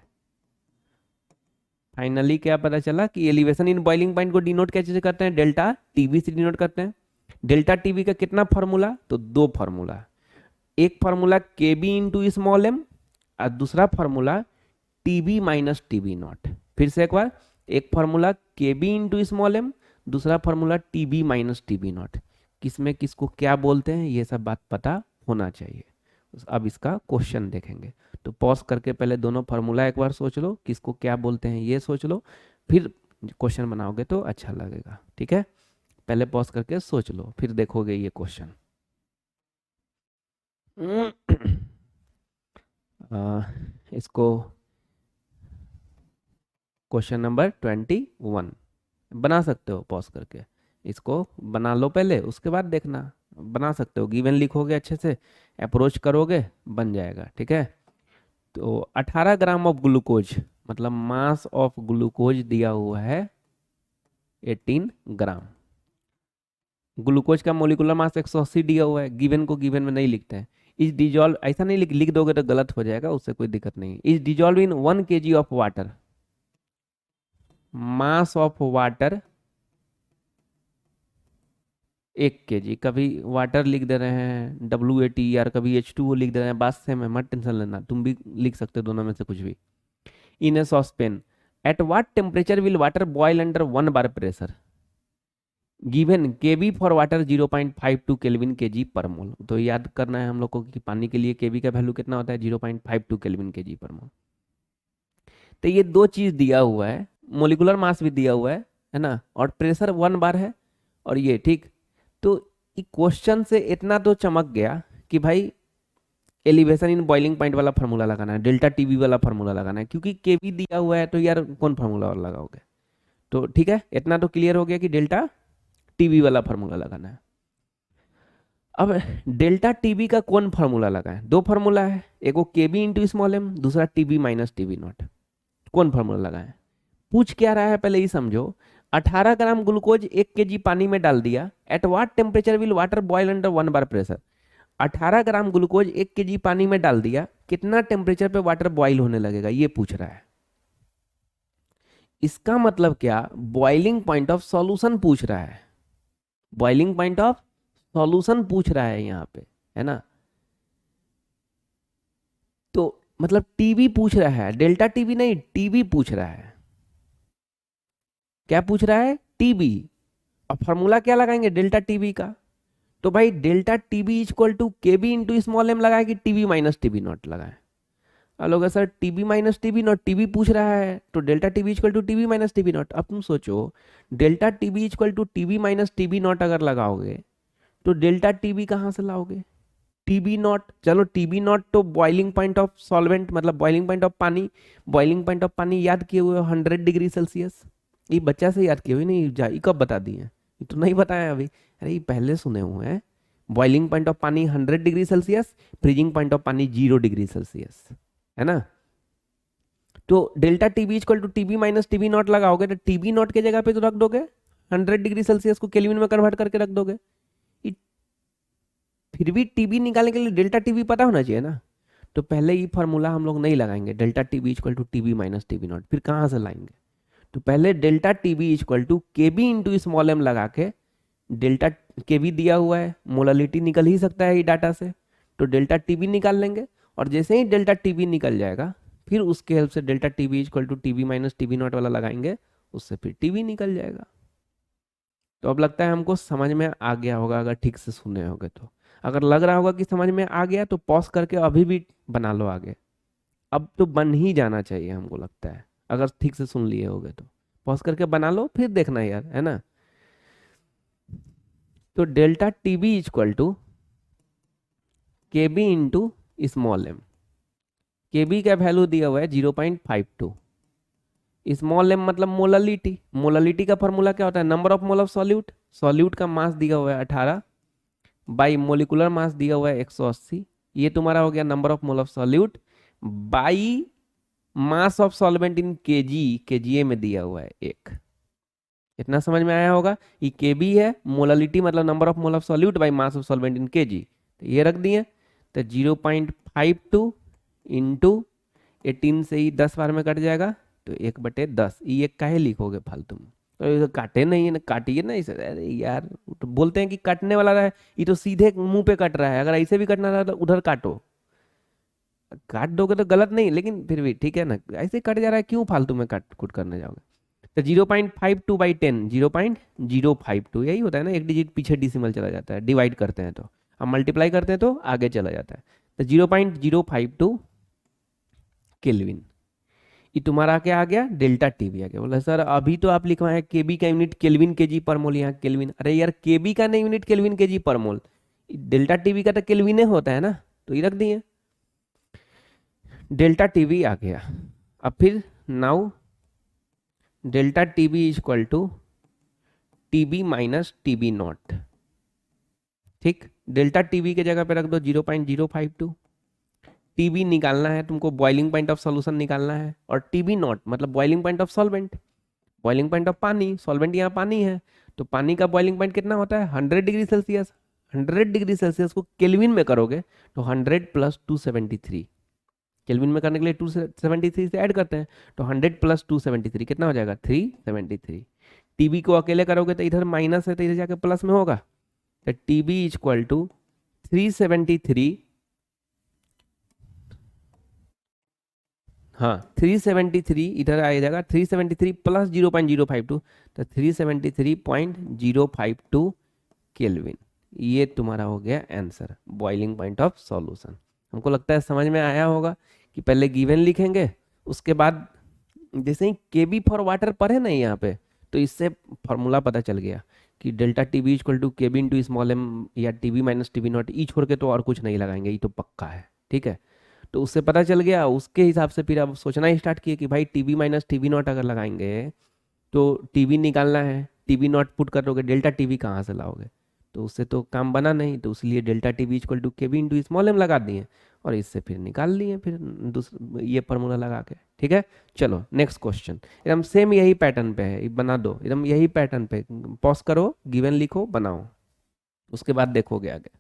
Finally क्या पता चला कि एलिवेशन इन बॉइलिंग पॉइंट को डिनोट कैसे करते हैं, डेल्टा टीबी से डिनोट करते हैं। डेल्टा टीबी का कितना फार्मूला, तो दो फार्मूला, एक फार्मूला के बी इंटू स्मॉल एम और दूसरा formula TB minus TB naught. फिर से एक बार, एक फार्मूला के बी इंटू स्मॉल एम, दूसरा formula TB minus TB not. किसमें किसको क्या बोलते हैं ये सब बात पता होना चाहिए। अब इसका क्वेश्चन देखेंगे, तो पॉज करके पहले दोनों फार्मूला एक बार सोच लो, किसको क्या बोलते हैं ये सोच लो, फिर क्वेश्चन बनाओगे तो अच्छा लगेगा। ठीक है, पहले पॉज करके सोच लो फिर देखोगे ये क्वेश्चन। इसको क्वेश्चन नंबर 21 बना सकते हो पॉज करके, इसको बना लो पहले, उसके बाद देखना, बना सकते हो, गिवन लिखोगे अच्छे से, अप्रोच करोगे बन जाएगा। ठीक है, तो 18 ग्राम ऑफ ग्लूकोज, मतलब मास ऑफ ग्लूकोज दिया हुआ है 18 ग्राम। ग्लूकोज का मोलिकुलर मास 180 दिया हुआ है, गिवन को गिवन में नहीं लिखते हैं। इस डिजॉल्व, ऐसा नहीं लिख दोगे तो गलत हो जाएगा, उससे कोई दिक्कत नहीं। इस dissolve in 1 kg of water, mass of water 1 kg, कभी वाटर लिख दे रहे हैं WATER, कभी H2O लिख दे रहे हैं, बात सेम है, मत टेंशन लेना, तुम भी लिख सकते हो दोनों में से कुछ भी। In a saucepan at what temperature will water boil under 1 bar pressure, given KB for water 0.52 kelvin KG per mole. तो याद करना है हम लोग को कि पानी के लिए केबी का वैल्यू कितना होता है, 0.52 केल्विन केजी पर मोल। तो ये दो चीज दिया हुआ है, मोलिकुलर मास भी दिया हुआ है ना, और प्रेशर 1 bar है, और ये ठीक। तो क्वेश्चन से इतना तो चमक गया कि भाई एलिवेशन इन बॉइलिंग पॉइंट वाला फार्मूला लगाना है, डेल्टा टीबी वाला फार्मूला लगाना है, क्योंकि केबी दिया हुआ है तो यार कौन फार्मूला और लगाओगे। तो ठीक है, इतना तो क्लियर हो गया कि डेल्टा टीबी वाला फार्मूला लगाना है। अब डेल्टा टीबी का कौन फार्मूला लगाए, दो फार्मूला है, एक वो केबी इंटू स्मॉल एम, दूसरा टीबी माइनस टीबी नॉट। कौन फार्मूला लगाए, पूछ क्या रहा है पहले ही समझो। 18 ग्राम ग्लूकोज 1 kg पानी में डाल दिया, at what temperature will water boil under 1 bar प्रेशर। 18 ग्राम ग्लूकोज 1 kg पानी में डाल दिया, कितना टेम्परेचर पे वाटर बॉईल होने लगेगा ये पूछ रहा है। इसका मतलब क्या, बॉइलिंग पॉइंट ऑफ सॉल्यूशन पूछ रहा है, बॉइलिंग पॉइंट ऑफ सॉल्यूशन पूछ रहा है यहाँ पे, है ना। तो मतलब टीवी पूछ रहा है, डेल्टा टीवी नहीं, टीवी पूछ रहा है। क्या पूछ रहा है, टीबी। और फॉर्मूला क्या लगाएंगे, डेल्टा टीबी का। तो भाई delta TB equal to K B into small M लगाए कि टीबी माइनस टीबी नॉट लगाए। अब लोग sir TB minus TB naught, TB पूछ रहा है तो delta TB equal to TB minus TB naught. अब तुम सोचो delta TB equal to TB minus TB naught अगर लगाओगे तो डेल्टा टीबी कहाँ से लाओगे, टीबी नॉट। चलो टीबी नॉट तो बॉइलिंग पॉइंट ऑफ सॉल्वेंट मतलब बॉइलिंग पॉइंट ऑफ पानी, बॉइलिंग पॉइंट ऑफ पानी याद किए हुए 100 डिग्री सेल्सियस। ये बच्चा से याद किए हुए नहीं, ये कब बता दिए, ये तो नहीं बताया अभी, अरे ये पहले सुने हुए हैं। बॉइलिंग पॉइंट ऑफ पानी 100 degree Celsius, freezing point of पानी 0 डिग्री सेल्सियस, है ना। तो delta TB equal to TB minus TB naught लगाओगे तो टीबी नॉट के जगह पे तो रख दोगे 100 डिग्री सेल्सियस को केल्विन में कन्वर्ट करके रख दोगे। फिर भी टीबी निकालने के लिए डेल्टा टीबी पता होना चाहिए ना। तो पहले ये फार्मूला हम लोग नहीं लगाएंगे, delta TB equal to TB minus TB naught, फिर कहाँ से लाएंगे। तो पहले delta TB equal to K B into small M लगा के, डेल्टा के बी दिया हुआ है, मोलालिटी निकल ही सकता है ये डाटा से, तो डेल्टा टीबी निकाल लेंगे। और जैसे ही डेल्टा टीबी निकल जाएगा फिर उसके हेल्प से delta TB equal to TB minus TB naught वाला लगाएंगे, उससे फिर टीबी निकल जाएगा। तो अब लगता है हमको समझ में आ गया होगा अगर ठीक से सुने होगे तो। अगर लग रहा होगा कि समझ में आ गया तो पॉज करके अभी भी बना लो आगे। अब तो बन ही जाना चाहिए हमको लगता है, अगर ठीक से सुन लिए होगे तो पॉज करके बना लो फिर देखना यार, है ना। तो delta TB equal to K B into small M. के बी का वैल्यू दिया हुआ है 0.52, स्मॉल एम मतलब मोलालिटी। मोलालिटी का फॉर्मूला क्या होता है, number of mole of solute. Solute का मास दिया हुआ है 18 बाई मोलिकुलर मास दिया हुआ है 180। ये तुम्हारा हो गया number of mole of solute by mass of solvent in KG, केजीए में दिया हुआ है 1। इतना समझ में आया होगा। ये केबी है, मोलालिटी मतलब number of mole of solute by mass of solvent in KG, तो ये रख दिए। तो 0.52 इंटू 18 से ही 10 बार में कट जाएगा तो 1/10। ये काहे लिखोगे फालतू में, तो ये तो काटे नहीं है ना, काटिए ना इसे। अरे यार तो बोलते हैं कि काटने वाला रहा है, ये तो सीधे मुंह पे कट रहा है, अगर ऐसे भी कटना रहा तो उधर काटो। काट दोगे तो गलत नहीं, लेकिन फिर भी ठीक है ना, ऐसे कट जा रहा है क्यों फालतू में काट कुट करने जाओगे। तो 0.52/10, 0.052 यही होता है ना, एक डिजिट पीछे डिसिमल चला जाता है, डिवाइड करते हैं तो, अब मल्टीप्लाई करते हैं तो आगे चला जाता है। तो 0.052 केल्विन, ये तुम्हारा क्या आ गया, डेल्टा टीवी आ गया। बोला सर अभी तो आप लिखवाए केबी का यूनिट केल्विन केजी पर मोल, यहाँ केल्विन, अरे यार केबी का नहीं यूनिट केल्विन केजी पर मोल, डेल्टा टीवी का तो केल्विन होता है ना, तो ये रख दिए। डेल्टा टीवी आ गया। अब फिर now delta TB is equal to TB minus TB naught. ठीक, डेल्टा टीबी के जगह पे रख दो 0.052। टीबी निकालना है तुमको, बॉइलिंग पॉइंट ऑफ सॉल्यूशन निकालना है, और टीबी नॉट मतलब boiling point of solvent, boiling point of पानी, सॉल्वेंट यहाँ पानी है, तो पानी का बॉइलिंग पॉइंट कितना होता है 100 डिग्री सेल्सियस। 100 डिग्री सेल्सियस को केल्विन में करोगे तो 100 + 273, केल्विन में करने के लिए 273 से ऐड करते हैं, तो 100 + 273 कितना हो जाएगा 373। टीबी को अकेले करोगे तो इधर माइनस है तो इधर जाके प्लस में होगा, तो टीबी इक्वल टू 373, हाँ 373 इधर आ जाएगा, 373 + 0.052 तो 373.052 केल्विन। ये तुम्हारा हो गया answer, boiling point of solution. हमको लगता है समझ में आया होगा कि पहले गिवन लिखेंगे, उसके बाद जैसे ही केबी फॉर वाटर पढ़े ना यहाँ पे, तो इससे फॉर्मूला पता चल गया कि delta TB equal to KB into small M या टीबी माइनस टीबी नॉट, ई छोड़ के तो और कुछ नहीं लगाएंगे, ये तो पक्का है। ठीक है, तो उससे पता चल गया, उसके हिसाब से फिर अब सोचना ही स्टार्ट किए कि भाई टीबी माइनस टीबी नॉट अगर लगाएंगे तो टीबी निकालना है, टीबी नॉट पुट करोगे, डेल्टा टीबी कहाँ से लाओगे, तो उससे तो काम बना नहीं, तो इसलिए delta TB equal to KB into small M लगा दिए और इससे फिर निकाल लिए फिर दूसरा ये फॉर्मूला लगा के। ठीक है, चलो नेक्स्ट क्वेश्चन, एकदम सेम यही पैटर्न पे है, बना दो एकदम यही पैटर्न पे, पॉज करो, गिवन लिखो, बनाओ, उसके बाद देखोगे आगे।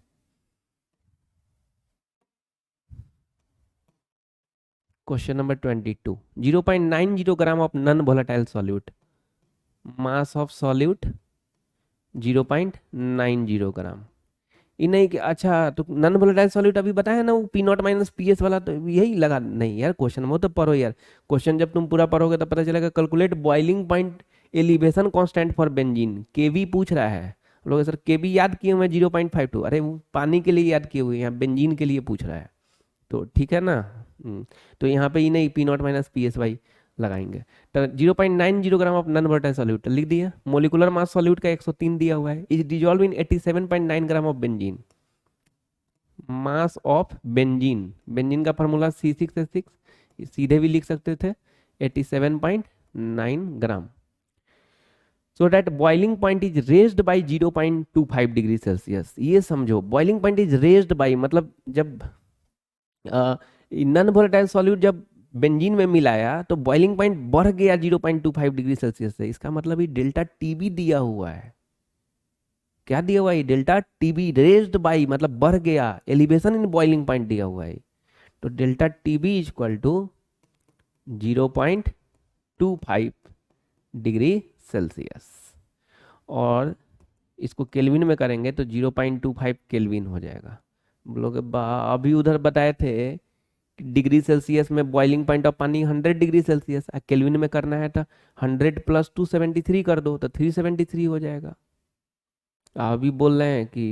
Question number 22, 0.90 gram of non volatile solute, mass of solute 0.90 ग्राम। ये नहीं कि अच्छा तो नॉन वोलेटाइल सॉल्यूट अभी बताया ना वो P naught minus P S वाला, तो यही लगा नहीं यार क्वेश्चन, वो तो पढ़ो यार। क्वेश्चन जब तुम पूरा पढ़ोगे तो पता चलेगा। Calculate boiling point elevation constant for benzene, KV पूछ रहा है। लोग सर केवी याद किए हुए 0.52, अरे वो पानी के लिए याद किए हुए हैं, यहाँ बेंजीन के लिए पूछ रहा है। तो ठीक है ना। तो यहाँ पे ही नहीं P naught minus P S वाई लगाएंगे। तो 0.90 gram of non volatile solute लिख दिया। मोलिकुलर मास सॉल्यूट का 103 दिया हुआ है। Is dissolve in 87.9 gram of benzene. Mass of benzene, benzene का फार्मूला C6H6, सीधे भी लिख सकते थे 87.9 gram. So that boiling point is raised by 0.25 degree Celsius. ये समझो boiling point is raised by मतलब जब नॉन वोलेटाइल सॉल्यूट जब बेंजीन में मिलाया तो बॉइलिंग पॉइंट बढ़ गया 0.25 डिग्री सेल्सियस से। इसका मतलब ये डेल्टा टीबी दिया हुआ है। क्या दिया हुआ है? डेल्टा टीबी रेज्ड बाई मतलब बढ़ गया, एलिवेशन इन बॉइलिंग पॉइंट दिया हुआ है। तो delta TB is equal to 0.25 degree Celsius, और इसको केल्विन में करेंगे तो 0.25 केल्विन हो जाएगा। लोग अभी उधर बताए थे डिग्री सेल्सियस में बॉइलिंग पॉइंट ऑफ पानी 100 डिग्री सेल्सियस, केल्विन में करना है तो 100 प्लस 273 कर दो तो 373 हो जाएगा। अभी बोल रहे हैं कि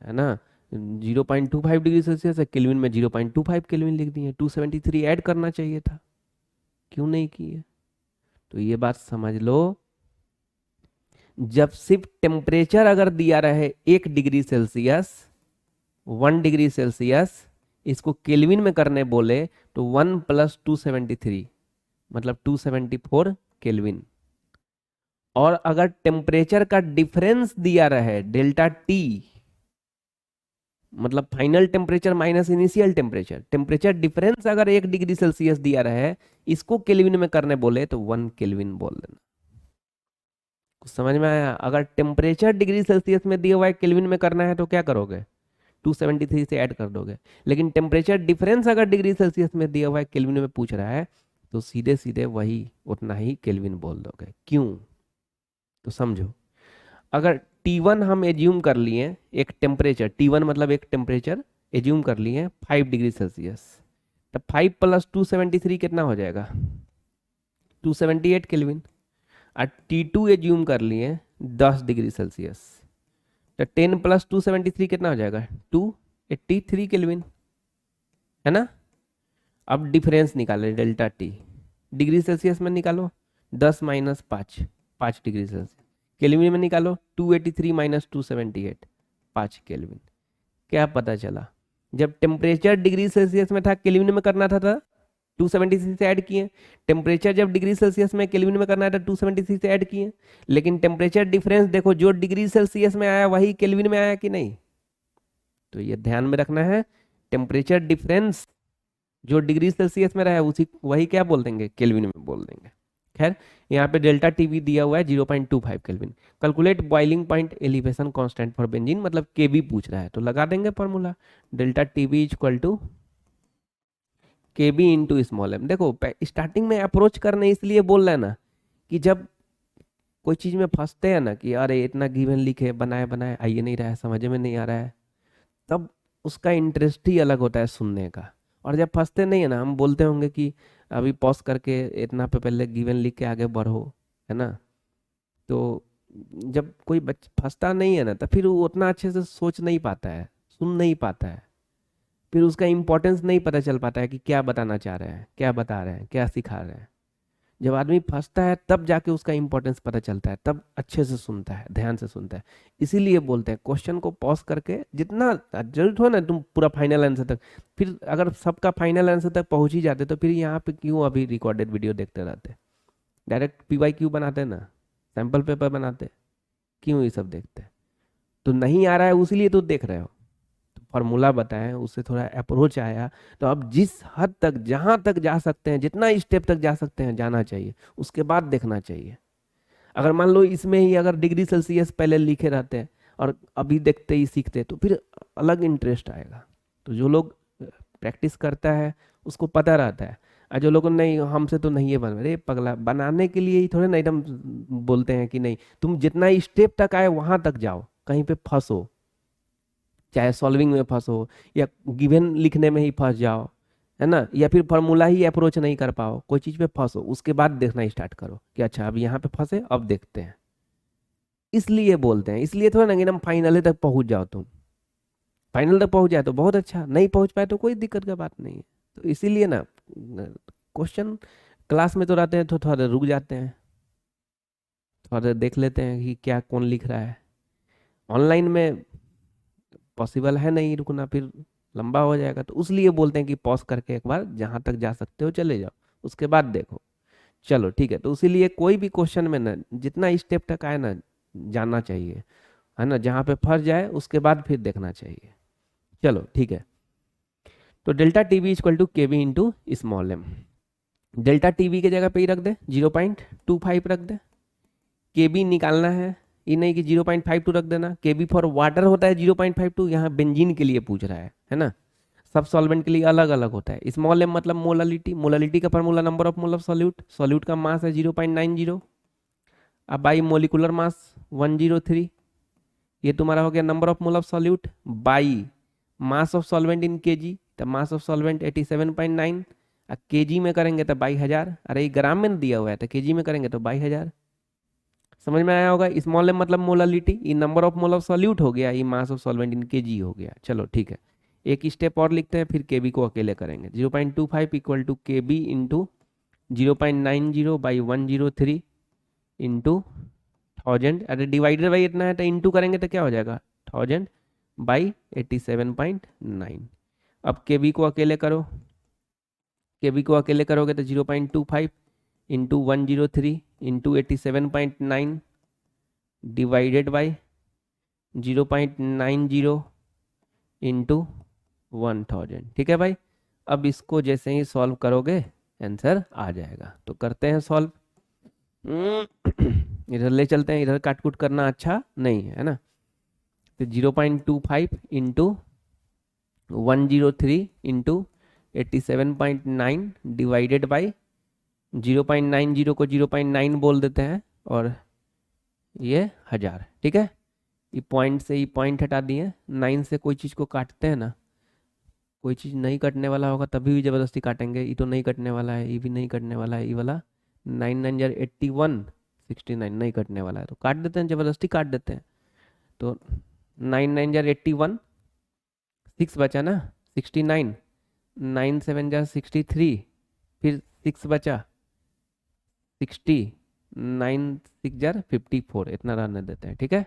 है ना 0.25 डिग्री सेल्सियस है, केल्विन में 0.25 केल्विन लिख दिए, 273 ऐड करना चाहिए था, क्यों नहीं किए? तो ये बात समझ लो, जब सिर्फ टेम्परेचर अगर दिया रहे 1 डिग्री सेल्सियस, 1 डिग्री सेल्सियस, इसको केल्विन में करने बोले तो 1 प्लस 273 मतलब 274 केल्विन। और अगर टेम्परेचर का डिफरेंस दिया रहे डेल्टा टी, मतलब final temperature minus initial temperature, temperature difference अगर 1 डिग्री सेल्सियस दिया रहे, इसको केल्विन में करने बोले तो 1 केल्विन बोल देना। कुछ समझ में आया? अगर टेम्परेचर डिग्री सेल्सियस में दिया हुआ है, केल्विन में करना है तो क्या करोगे? 273 से ऐड कर दोगे। लेकिन टेम्परेचर डिफरेंस अगर डिग्री सेल्सियस में दिया हुआ है, केल्विन में पूछ रहा है, तो सीधे सीधे वही उतना ही केल्विन बोल दोगे। क्यों? तो समझो, अगर T1 हम एज्यूम कर लिए एक टेम्परेचर, T1 मतलब एक टेम्परेचर एज्यूम कर लिए 5 डिग्री सेल्सियस, तो 5 प्लस 273 कितना हो जाएगा? 278 केल्विन। और T2 एज्यूम कर लिए 10 डिग्री सेल्सियस, तो 10 प्लस 273 कितना हो जाएगा? 283 केल्विन, है ना। अब डिफरेंस निकाले डेल्टा टी, डिग्री सेल्सियस में निकालो 10 माइनस 5, 5 डिग्री सेल्सियस। केल्विन में निकालो 283 माइनस 278, 5 केल्विन। क्या पता चला? जब टेम्परेचर डिग्री सेल्सियस में था, केल्विन में करना था 273 से ऐड किए। टेम्परेचर जब डिग्री सेल्सियस में केल्विन में करना था 273 से ऐड किए। लेकिन टेम्परेचर डिफरेंस देखो, जो डिग्री सेल्सियस में आया वही केल्विन में आया कि नहीं? तो ये ध्यान में रखना है, टेम्परेचर डिफरेंस जो डिग्री सेल्सियस में रहा उसी वही क्या बोल देंगे? केल्विन में बोल देंगे। खैर, यहाँ पे डेल्टा टीवी दिया हुआ है 0.25 Kelvin. Calculate boiling point elevation constant for benzene, मतलब केबी पूछ रहा है तो लगा देंगे formula, delta TB is equal to KB into small M. देखो स्टार्टिंग में अप्रोच करने इसलिए बोल रहे हैं ना कि जब कोई चीज में फंसते हैं ना कि अरे इतना गिवन लिखे बनाए बनाए आइए नहीं रहा है, समझ में नहीं आ रहा है, तब उसका इंटरेस्ट ही अलग होता है सुनने का। और जब फंसते नहीं है ना, हम बोलते होंगे कि अभी पॉज करके इतना पे पहले गिवन लिख के आगे बढ़ो, है ना। तो जब कोई फंसता नहीं है ना, तो फिर वो उतना अच्छे से सोच नहीं पाता है, सुन नहीं पाता है, फिर उसका इंपॉर्टेंस नहीं पता चल पाता है कि क्या बताना चाह रहे हैं, क्या बता रहे हैं, क्या सिखा रहे हैं। जब आदमी फंसता है तब जाके उसका इंपॉर्टेंस पता चलता है, तब अच्छे से सुनता है, ध्यान से सुनता है। इसीलिए बोलते हैं क्वेश्चन को पॉज करके, जितना जरूरत हो ना तुम पूरा फाइनल आंसर तक, फिर अगर सबका फाइनल आंसर तक पहुंच ही जाते तो फिर यहाँ पे क्यों अभी रिकॉर्डेड वीडियो देखते रहते? डायरेक्ट PYQ बनाते ना, सैम्पल पेपर बनाते, क्यों ये सब देखते? तो नहीं आ रहा है उसीलिए तो देख रहे हो। फॉर्मूला बताएं, उससे थोड़ा अप्रोच आया, तो अब जिस हद तक जहां तक जा सकते हैं, जितना स्टेप तक जा सकते हैं जाना चाहिए, उसके बाद देखना चाहिए। अगर मान लो इसमें ही अगर डिग्री सेल्सियस पहले लिखे रहते हैं और अभी देखते ही सीखते, तो फिर अलग इंटरेस्ट आएगा। तो जो लोग प्रैक्टिस करता है उसको पता रहता है। और जो लोग नहीं हमसे तो नहीं है बन, अरे पगला, बनाने के लिए ही थोड़े ना एकदम बोलते हैं कि नहीं, तुम जितना स्टेप तक आए वहां तक जाओ, कहीं पे फंसो, चाहे सॉल्विंग में फंसो या गिवन लिखने में ही फंस जाओ, है ना, या फिर फार्मूला ही अप्रोच नहीं कर पाओ, कोई चीज़ पे फंसो, उसके बाद देखना स्टार्ट करो कि अच्छा अब यहाँ पे फंसे, अब देखते हैं। इसलिए बोलते हैं, इसलिए थोड़ा ना कि एकदम फाइनल तक पहुंच जाओ तुम, फाइनल तक पहुंच जाए तो बहुत अच्छा, नहीं पहुंच पाए तो कोई दिक्कत का बात नहीं है। तो इसीलिए ना क्वेश्चन क्लास में तो रहते हैं तो थोड़ा देर रुक जाते हैं, थोड़ा देर देख लेते हैं कि क्या कौन लिख रहा है। ऑनलाइन में पॉसिबल है नहीं रुकना, फिर लंबा हो जाएगा, तो उसलिए बोलते हैं कि पॉज करके एक बार जहाँ तक जा सकते हो चले जाओ, उसके बाद देखो। चलो ठीक है, तो इसीलिए कोई भी क्वेश्चन में ना जितना स्टेप तक आए ना जाना चाहिए, है ना, जहाँ पे फंस जाए उसके बाद फिर देखना चाहिए। चलो ठीक है, तो delta T V equal to K V into small M. Delta T V की जगह पे ही रख दे, 0.25 रख दे। के बी निकालना है, ये नहीं कि 0.52 रख देना। के बी फॉर वाटर होता है 0.52, यहाँ बेंजीन के लिए पूछ रहा है ना। सब सॉल्वेंट के लिए अलग अलग होता है। स्मॉल एम मतलब मोलालिटी, मोलालिटी का formula number of mole of solute, solute का मास है 0.90, अब बाई मोलिकुलर मास 103, ये तुम्हारा हो गया number of mole of solute, by mass of solvent in KG, तो मास ऑफ सॉल्वेंट 87.9, केजी में करेंगे तो बाई हजार, अरे ये ग्राम में दिया हुआ है तो केजी में करेंगे तो बाई हजार। समझ में आया होगा, स्मॉल एम मतलब मोलालिटी, ये number of mole of solute हो गया, ये मास ऑफ सॉल्वेंट इन केजी हो गया। चलो ठीक है, एक स्टेप और लिखते हैं, फिर केबी को अकेले करेंगे। 0.25 equal to K B into 0.90 by 103 into 1000, अरे डिवाइडेड बाई इतना है तो इंटू करेंगे तो क्या हो जाएगा 1000 बाई 87.9। अब के बी को अकेले करो, के बी को अकेले करोगे तो 0.25 into 103 into 87.9 divided by 0.90 into 1000। ठीक है भाई, अब इसको जैसे ही सॉल्व करोगे आंसर आ जाएगा। तो करते हैं सॉल्व। इधर ले चलते हैं, इधर काट कूट करना अच्छा नहीं है ना। तो 0.25 इंटू 103 इंटू 87.9 डिवाइडेड बाई 0.90 को 0.9 बोल देते हैं, और ये हजार। ठीक है, ये पॉइंट से ये पॉइंट हटा दिए, 9 से कोई चीज़ को काटते हैं ना, कोई चीज़ नहीं कटने वाला होगा तभी भी ज़बरदस्ती काटेंगे। ये तो नहीं कटने वाला है, ये भी नहीं कटने वाला है, ये वाला 9 9 81 69 नहीं कटने वाला है, तो काट देते हैं, ज़बरदस्ती काट देते हैं। तो 9 9 81, 6 बचा ना 69, 9 7 63, फिर 6 बचा 60, 9 6 54, इतना रहने देते हैं। ठीक है,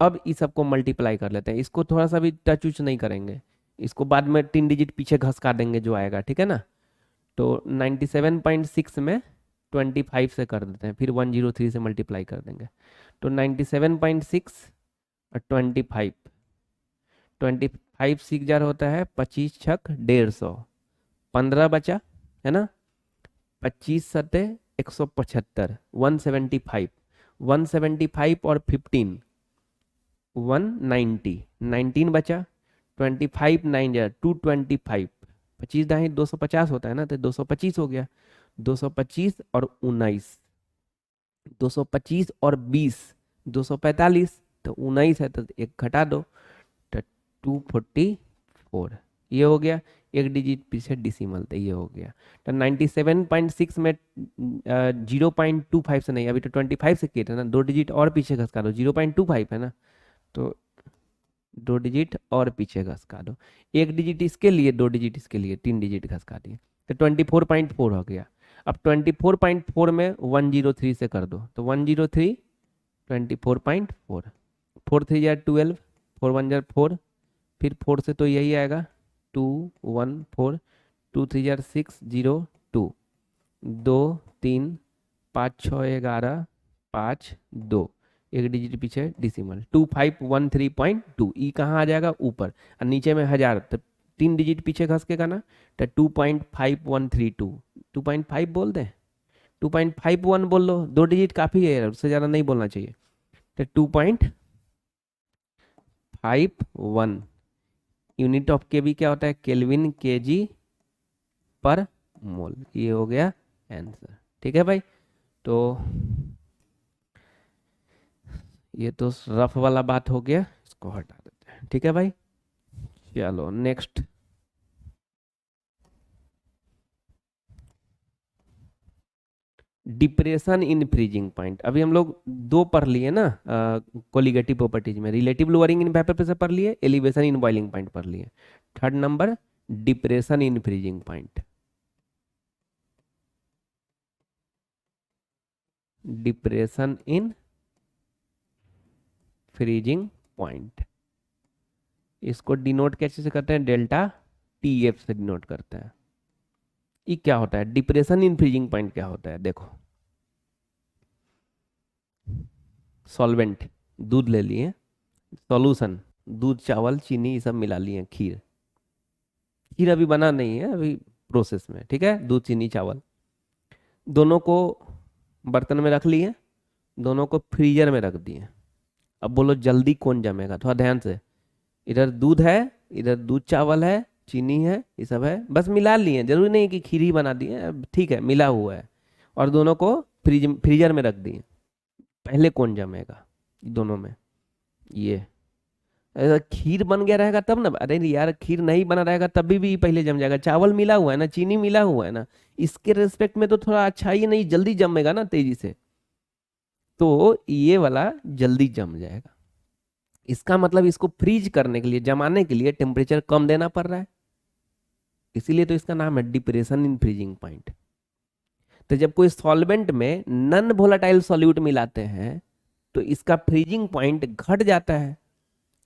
अब इस सबको मल्टीप्लाई कर लेते हैं, इसको थोड़ा सा भी टच उच नहीं करेंगे, इसको बाद में 3 डिजिट पीछे घसका देंगे जो आएगा। ठीक है ना, तो 97.6 में 25 से कर देते हैं, फिर 103 से मल्टीप्लाई कर देंगे, तो 97.6 और 25, 25 सीख जार होता है 25 छक 150, 15 बचा है ना, 25 सते 175, 175, 175 और 15 190, 19 बचा, 25 9 जा 225, 25 दाही 250 होता है ना, तो 225 हो गया, 225 और 19, 225 और 20 245, तो 19 है तो एक घटा दो, तो 244, ये हो गया। एक डिजिट पीछे डिसिमल, तो ये हो गया। तो 97.6 में 0.25 से नहीं, अभी तो 25 से किए थे ना, 2 डिजिट और पीछे घसका दो, 0.25 है ना, तो 2 डिजिट और पीछे घसका दो, 1 डिजिट इसके लिए, 2 डिजिट इसके लिए, 3 डिजिट घसका दिए, तो 24.4 हो गया। अब 24.4 में 103 से कर दो, तो 103 24.4, 4 3 जार 12, 4 1 जार 4, फिर 4 से तो यही आएगा 2 1 4, 2 3 जार 6 0 2, 2 3 5 6 11 5 2, 1 डिजिट पीछे डिसिमल, 2513.2, ई कहाँ आ जाएगा ऊपर, और नीचे में हजार, तो 3 डिजिट पीछे घस के ना, तो 2.5132, 2.5 बोल दें, 2.51 बोल लो, 2 डिजिट काफ़ी है, उससे ज़्यादा नहीं बोलना चाहिए, तो 2.51। यूनिट ऑफ के बी क्या होता है, केल्विन केजी पर मोल। ये हो गया आंसर। ठीक है भाई। तो ये तो रफ वाला बात हो गया, इसको हटा देते हैं। ठीक है भाई, चलो next. Depression in freezing point, अभी हम लोग दो पढ़ लिए ना कोलिगेटिव प्रॉपर्टीज में, relative lowering in vapour pressure पढ़ लिए, एलिवेशन इन बॉइलिंग पॉइंट पढ़ लिए। Third number depression in freezing point. Depression in freezing point, इसको डिनोट कैसे से करते हैं, डेल्टा टी एफ से डिनोट करते हैं। ये क्या होता है, डिप्रेशन इन फ्रीजिंग पॉइंट क्या होता है, देखो सॉल्वेंट, दूध ले लिए, सॉल्यूशन, दूध चावल चीनी ये सब मिला लिए, खीर, खीर अभी बना नहीं है, अभी प्रोसेस में। ठीक है, दूध चीनी चावल दोनों को बर्तन में रख लिए, दोनों को फ्रीजर में रख दिए। अब बोलो जल्दी कौन जमेगा, थोड़ा ध्यान से। इधर दूध है, इधर दूध चावल है, चीनी है, ये सब है, बस मिला लिए, जरूरी नहीं कि खीर ही बना दिए, अब ठीक है मिला हुआ है, और दोनों को फ्रीजर में रख दिए। पहले कौन जमेगा दोनों में, ये अगर खीर बन गया रहेगा तब ना, अरे यार खीर नहीं बना रहेगा तभी भी पहले जम जाएगा, चावल मिला हुआ है ना, चीनी मिला हुआ है ना, इसके रिस्पेक्ट में तो थोड़ा अच्छा ही नहीं, जल्दी जमेगा ना तेजी से, तो ये वाला जल्दी जम जाएगा। इसका मतलब इसको फ्रीज करने के लिए, जमाने के लिए टेम्परेचर कम देना पड़ रहा है, इसीलिए तो इसका नाम है डिप्रेशन इन फ्रीजिंग पॉइंट। तो जब कोई सॉल्वेंट में नॉन वोलेटाइल सॉल्यूट मिलाते हैं तो इसका फ्रीजिंग पॉइंट घट जाता है,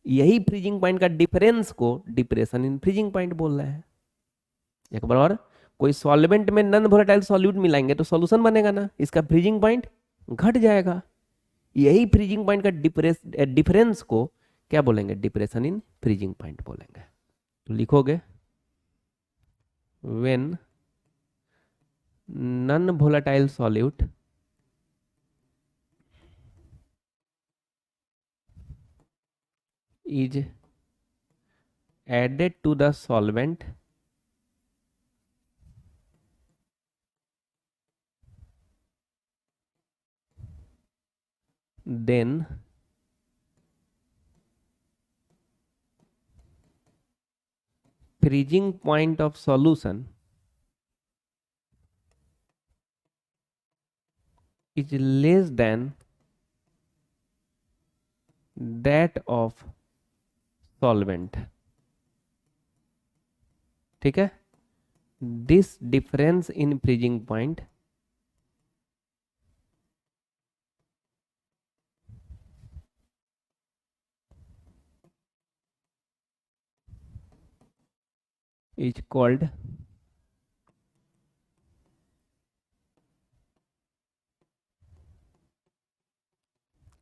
यही फ्रीजिंग पॉइंट का डिफरेंस को डिप्रेशन इन फ्रीजिंग पॉइंट बोल रहे हैं। एक बार और, कोई सॉल्वेंट में नॉन वोलेटाइल सॉल्यूट मिलाएंगे तो सॉल्यूशन बनेगा ना, इसका फ्रीजिंग पॉइंट घट जाएगा, यही फ्रीजिंग पॉइंट का डिफरेंस को क्या बोलेंगे, डिप्रेशन इन फ्रीजिंग पॉइंट बोलेंगे। तो लिखोगे when non volatile solute is added to the solvent then freezing point of solution is less than that of solvent। ठीक है, this difference in freezing point is called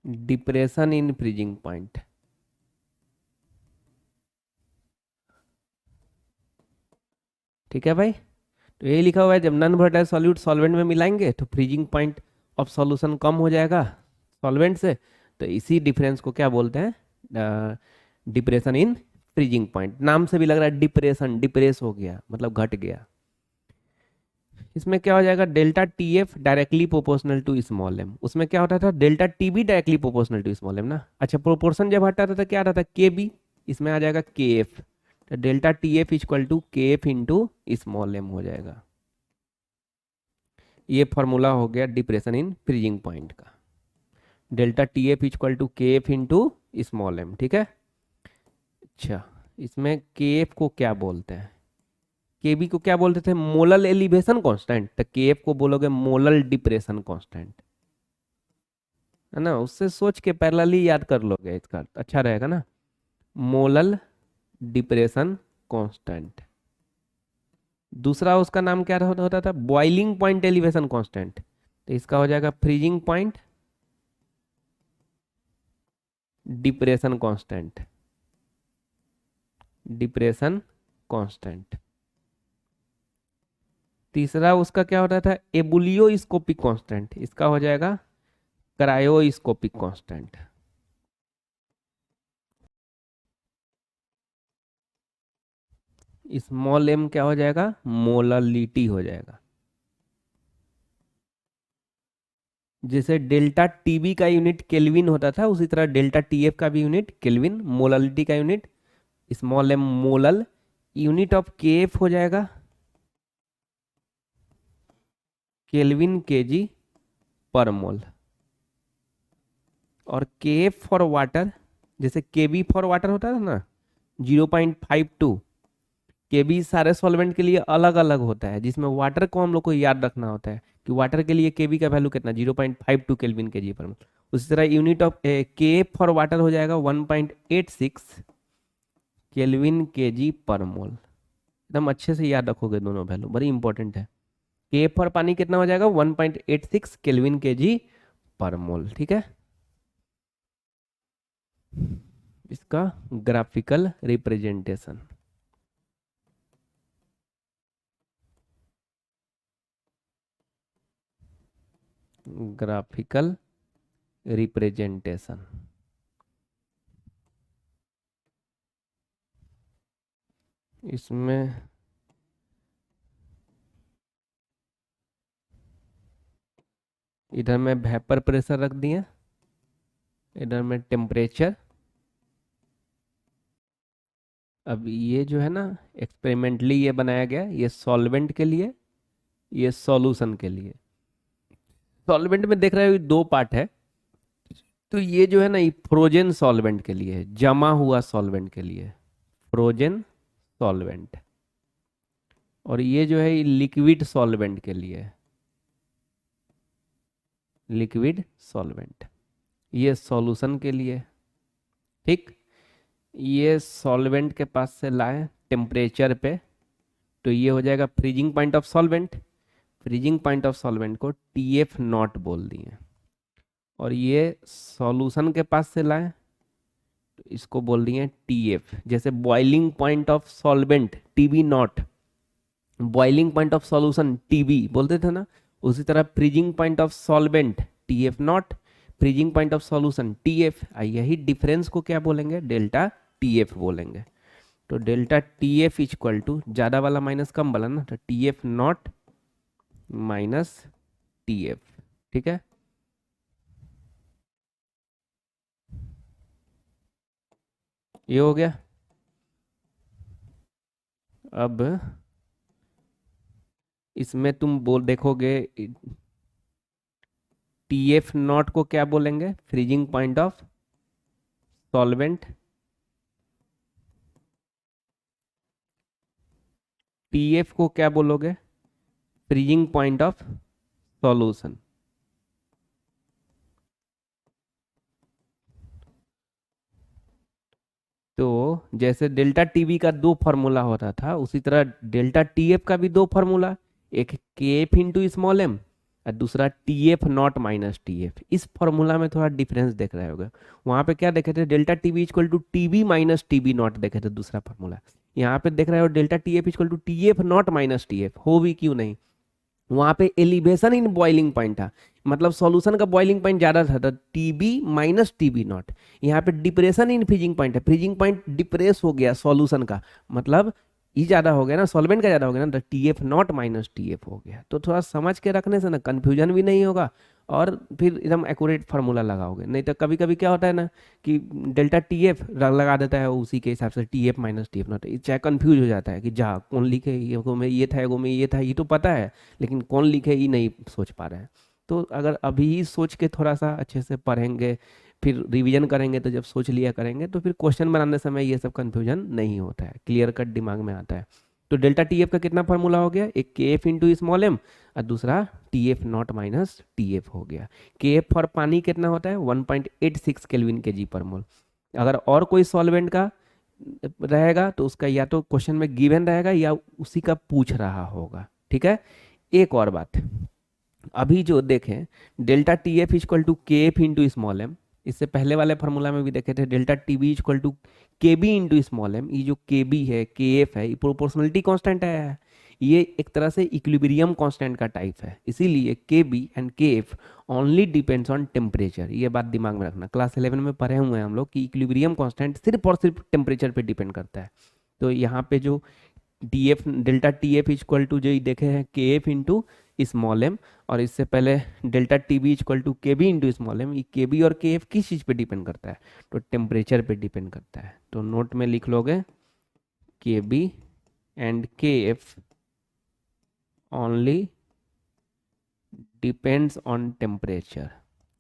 depression in freezing point। ठीक है भाई, तो यही लिखा हुआ है, जब नॉन वोलेटाइल सॉल्यूट सॉल्वेंट में मिलाएंगे तो फ्रीजिंग पॉइंट ऑफ सॉल्यूशन कम हो जाएगा सॉल्वेंट से, तो इसी डिफरेंस को क्या बोलते हैं, डिप्रेशन इन फ्रीजिंग पॉइंट। नाम से भी लग रहा है डिप्रेशन, डिप्रेस हो गया मतलब घट गया। इसमें क्या हो जाएगा, delta T F directly proportional to small M, उसमें क्या होता था, delta T B directly proportional to small M ना। अच्छा, प्रोपोर्शन जब हटाता था क्या आता था, के बी, इसमें आ जाएगा के एफ, तो delta T F equal to K F into small M हो जाएगा। ये फॉर्मूला हो गया डिप्रेशन इन फ्रीजिंग पॉइंट का, delta T F equal to K F into small M. ठीक है, अच्छा इसमें के एफ को क्या बोलते हैं, के बी को क्या बोलते थे, मोलल एलिवेशन कांस्टेंट, तो के एफ को बोलोगे मोलल डिप्रेशन कांस्टेंट, है ना, उससे सोच के पैरेलली याद कर लोगे, इसका अच्छा रहेगा ना, मोलल डिप्रेशन कांस्टेंट। दूसरा उसका नाम क्या होता था, बॉइलिंग पॉइंट एलिवेशन कांस्टेंट, तो इसका हो जाएगा freezing point depression constant, depression constant. तीसरा उसका क्या होता था, एबुलियोस्कोपिक कांस्टेंट, इसका हो जाएगा क्रायोस्कोपिक कांस्टेंट। स्मॉल m क्या हो जाएगा, मोलालिटी हो जाएगा। जैसे डेल्टा टीबी का यूनिट केल्विन होता था, उसी तरह डेल्टा टीएफ का भी यूनिट केल्विन, मोलालिटी का unit small m molal, unit of KF हो जाएगा केल्विन केजी पर मोल। और केएफ फॉर वाटर, जैसे केबी फॉर वाटर होता था ना 0.52, केबी सारे सॉल्वेंट के लिए अलग अलग होता है, जिसमें वाटर को हम लोग को याद रखना होता है कि वाटर के लिए केबी का वैल्यू कितना 0.52 केल्विन के जी पर मोल। उसी तरह यूनिट ऑफ के फॉर वाटर हो जाएगा 1.86 केल्विन के जी पर मोल। एकदम अच्छे से याद रखोगे, दोनों वैल्यू बड़ी इंपॉर्टेंट है। के फॉर पानी कितना हो जाएगा 1.86 केल्विन के जी पर मोल। ठीक है, इसका ग्राफिकल रिप्रेजेंटेशन, ग्राफिकल रिप्रेजेंटेशन इसमें इधर में वेपर प्रेशर रख दिए, इधर में टेम्परेचर। अब ये जो है ना एक्सपेरिमेंटली ये बनाया गया, ये सॉल्वेंट के लिए, ये सॉल्यूशन के लिए। सॉल्वेंट में देख रहे हो दो पार्ट है, तो ये जो है ना ये फ्रोजन सॉल्वेंट के लिए है, जमा हुआ सॉल्वेंट के लिए फ्रोजन सॉल्वेंट। और ये जो है ये लिक्विड सॉल्वेंट के लिए है, लिक्विड सॉल्वेंट। ये सॉल्यूशन के लिए। ठीक, ये सॉल्वेंट के पास से लाए टेम्परेचर पे, तो ये हो जाएगा freezing point of solvent. Freezing point of solvent को TF नॉट बोल दिए। और ये सॉल्यूशन के पास से लाए तो इसको बोल दिए TF। जैसे boiling point of solvent TB not, boiling point of solution TB बोलते थे ना, उसी तरह freezing point of solvent TF not, freezing point of solution TF। यही डिफरेंस को क्या बोलेंगे, डेल्टा TF बोलेंगे। तो डेल्टा TF इक्वल टू ज़्यादा वाला माइनस कम वाला ना, तो TF नॉट माइनस TF। ठीक है, ये हो गया। अब इसमें तुम बोल देखोगे TF नॉट को क्या बोलेंगे, freezing point of solvent. TF को क्या बोलोगे, फ्रीजिंग पॉइंट ऑफ सॉल्यूशन। तो जैसे डेल्टा टीवी का दो फार्मूला होता था, उसी तरह डेल्टा TF का भी दो फार्मूला, एक KF इंटू स्मॉल m और दूसरा TF नॉट माइनस TF। इस फार्मूला में थोड़ा डिफरेंस देख रहे होगे। वहां पे क्या देखे थे, delta TB equal to TB minus TB naught देखे थे, दूसरा फार्मूला। यहाँ पे देख रहे हो delta TF equal to TF naught minus TF, हो भी क्यों नहीं, वहां पे एलिवेशन इन बॉइलिंग पॉइंट था, मतलब सॉल्यूशन का बॉइलिंग पॉइंट ज्यादा था, तो TB माइनस TB नॉट। यहाँ पे डिप्रेशन इन फ्रीजिंग पॉइंट है, फ्रीजिंग पॉइंट डिप्रेस हो गया सॉल्यूशन का, मतलब ये ज्यादा हो गया ना, सॉल्वेंट का ज्यादा हो गया ना, तो TF नॉट माइनस TF हो गया। तो थोड़ा समझ के रखने से ना कंफ्यूजन भी नहीं होगा, और फिर एकदम एक्यूरेट फार्मूला लगाओगे। नहीं तो कभी कभी क्या होता है ना कि डेल्टा TF लगा देता है, उसी के हिसाब से TF माइनस TF नॉट, चाहे कंफ्यूज हो जाता है कि जा कौन लिखे, ये को में ये था, एगो में ये था, ये तो पता है लेकिन कौन लिखे ये नहीं सोच पा रहे हैं। तो अगर अभी ही सोच के थोड़ा सा अच्छे से पढ़ेंगे, फिर रिवीजन करेंगे, तो जब सोच लिया करेंगे तो फिर क्वेश्चन बनाने समय ये सब कंफ्यूजन नहीं होता है, क्लियर कट दिमाग में आता है। तो डेल्टा TF का कितना फार्मूला हो गया, एक KF इंटू स्मॉल m और दूसरा TF नॉट माइनस TF हो गया। KF फॉर पानी कितना होता है 1.86 केल्विन के जी पर मोल। अगर और कोई सॉल्वेंट का रहेगा तो उसका या तो क्वेश्चन में गिवन रहेगा या उसी का पूछ रहा होगा। ठीक है, एक और बात, अभी जो देखें delta TF equal to KF into small m, इससे पहले वाले फार्मूला में भी देखे थे delta TB equal to KB into small m। ये जो KB है KF है, ये प्रोपोर्शनलिटी कांस्टेंट है, ये एक तरह से इक्विलिब्रियम कांस्टेंट का टाइप है, इसीलिए KB and KF only depends on temperature. ये बात दिमाग में रखना, क्लास 11 में पढ़े हुए हैं हम लोग कि इक्विलिब्रियम कांस्टेंट सिर्फ और सिर्फ टेम्परेचर पे डिपेंड करता है। तो यहाँ पे जो T F delta T F equal to जो देखे हैं के एफ इंटू स्मॉल एम, और इससे पहले delta T B equal to K B into small M. ये के बी और के एफ किस चीज़ पे डिपेंड करता है? तो टेम्परेचर पे डिपेंड करता है। तो नोट में लिख लोगे के बी एंड के F only depends on temperature.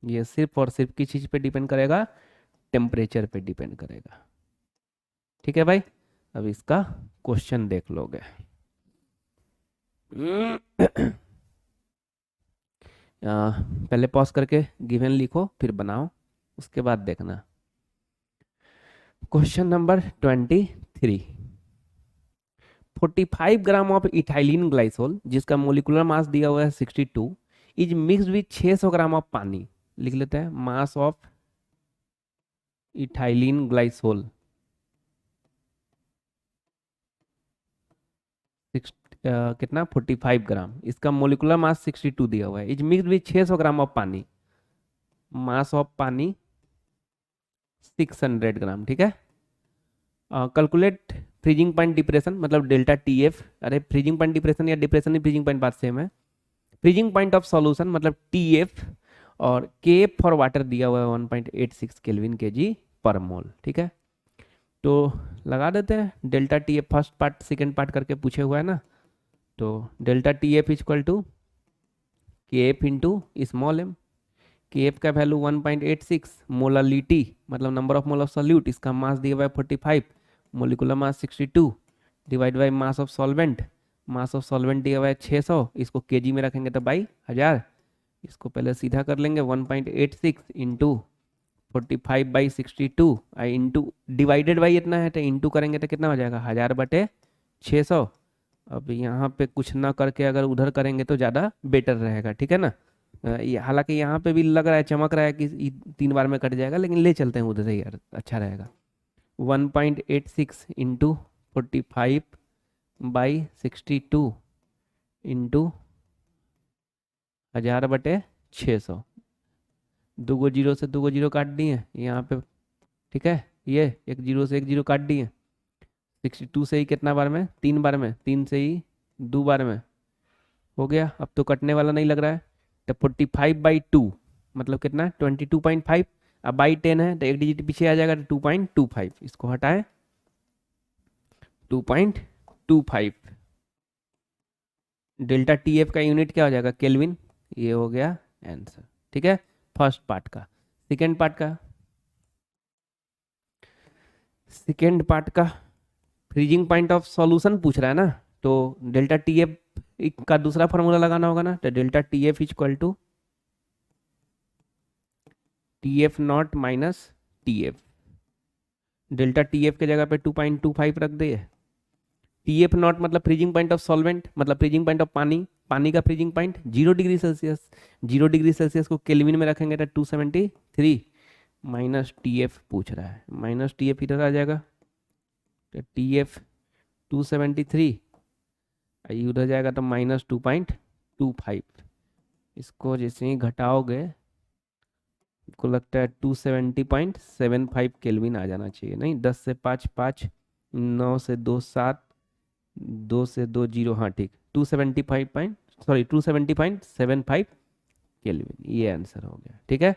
ये सिर्फ और सिर्फ किस चीज़ पे डिपेंड करेगा? टेम्परेचर पे डिपेंड करेगा। ठीक है भाई, अब इसका क्वेश्चन देख लोगे। पहले पॉज करके गिवन लिखो, फिर बनाओ, उसके बाद देखना। Question number 23। 45 gram of ethylene glycol, जिसका मोलिकुलर मास दिया हुआ है 62, is mixed with 600 gram of pani. लिख लेते हैं मास ऑफ इथाइलिन ग्लाइसोल कितना? 45 ग्राम। इसका मोलिकुलर मास 62 दिया हुआ है। Is mixed with 600 gram of pani. Mass of पानी 600 ग्राम। ठीक है, कैलकुलेट फ्रीजिंग पॉइंट डिप्रेशन, मतलब डेल्टा टी एफ। अरे फ्रीजिंग पॉइंट डिप्रेशन या डिप्रेशन ही फ्रीजिंग पॉइंट बात सेम है। फ्रीजिंग पॉइंट ऑफ सॉल्यूशन मतलब टी एफ, और के एफ फॉर वाटर दिया हुआ है 1.86 केल्विन के जी पर मोल। ठीक है, तो लगा देते हैं delta T F. First part second part करके पूछे हुआ है ना, तो delta T F equal to K F into small M. K F का वैल्यू 1.86, मोलालिटी मतलब number of mole of solute, इसका मास दिया हुआ है 45, molecular mass 62, divide by mass of solvent. Mass of solvent दिया हुआ है 600, इसको केजी में रखेंगे तो बाई 1000। इसको पहले सीधा कर लेंगे 1.86 इंटू 45/62 इंटू डिवाइडेड बाई इतना है, तो इंटू करेंगे तो कितना हो जाएगा? 1000/600। अब यहाँ पे कुछ ना करके अगर उधर करेंगे तो ज़्यादा बेटर रहेगा। ठीक है ना, हालांकि यहाँ पे भी लग रहा है, चमक रहा है कि 3 बार में कट जाएगा, लेकिन ले चलते हैं उधर से यार, अच्छा रहेगा। 1.86 इंटू 45/62 इंटू 1000/600। 2 जीरो से 2 जीरो काट दिए यहाँ पे। ठीक है, ये 1 जीरो से 1 जीरो काट दिए। 62 से ही कितना बार में? 3 बार में। 3 से ही 2 बार में हो गया। अब तो कटने वाला नहीं लग रहा है। तो 45/2 मतलब कितना? 22.5। अब बाई 10 है तो एक डिजिट पीछे आ जाएगा, तो 2.25। इसको हटाए 2.25। डेल्टा टी एफ का यूनिट क्या हो जाएगा? केल्विन। ये हो गया आंसर। ठीक है, फर्स्ट पार्ट का। सेकेंड पार्ट का, फ्रीजिंग पॉइंट ऑफ सॉल्यूशन पूछ रहा है ना, तो डेल्टा टी एफ का दूसरा फॉर्मूला लगाना होगा ना। तो delta T F equal to T F not minus T F. Delta T F के जगह पे 2.25 रख दे। टी एफ नॉट मतलब फ्रीजिंग पॉइंट ऑफ सॉल्वेंट, मतलब फ्रीजिंग पॉइंट ऑफ पानी। पानी का freezing point 0 degree Celsius. 0 degree Celsius को केल्विन में रखेंगे तो 273 माइनस टी एफ पूछ रहा है। माइनस टी एफ इधर आ जाएगा, तो टी एफ 273 उधर जाएगा तो -2.25। इसको जैसे ही घटाओगे को लगता है 270.75 केल्विन आ जाना चाहिए। नहीं, 10 से 5 5, 9 से 2 7, 2 से 2 0, हाँ ठीक, 270.75 केल्विन, ये आंसर हो गया। ठीक है,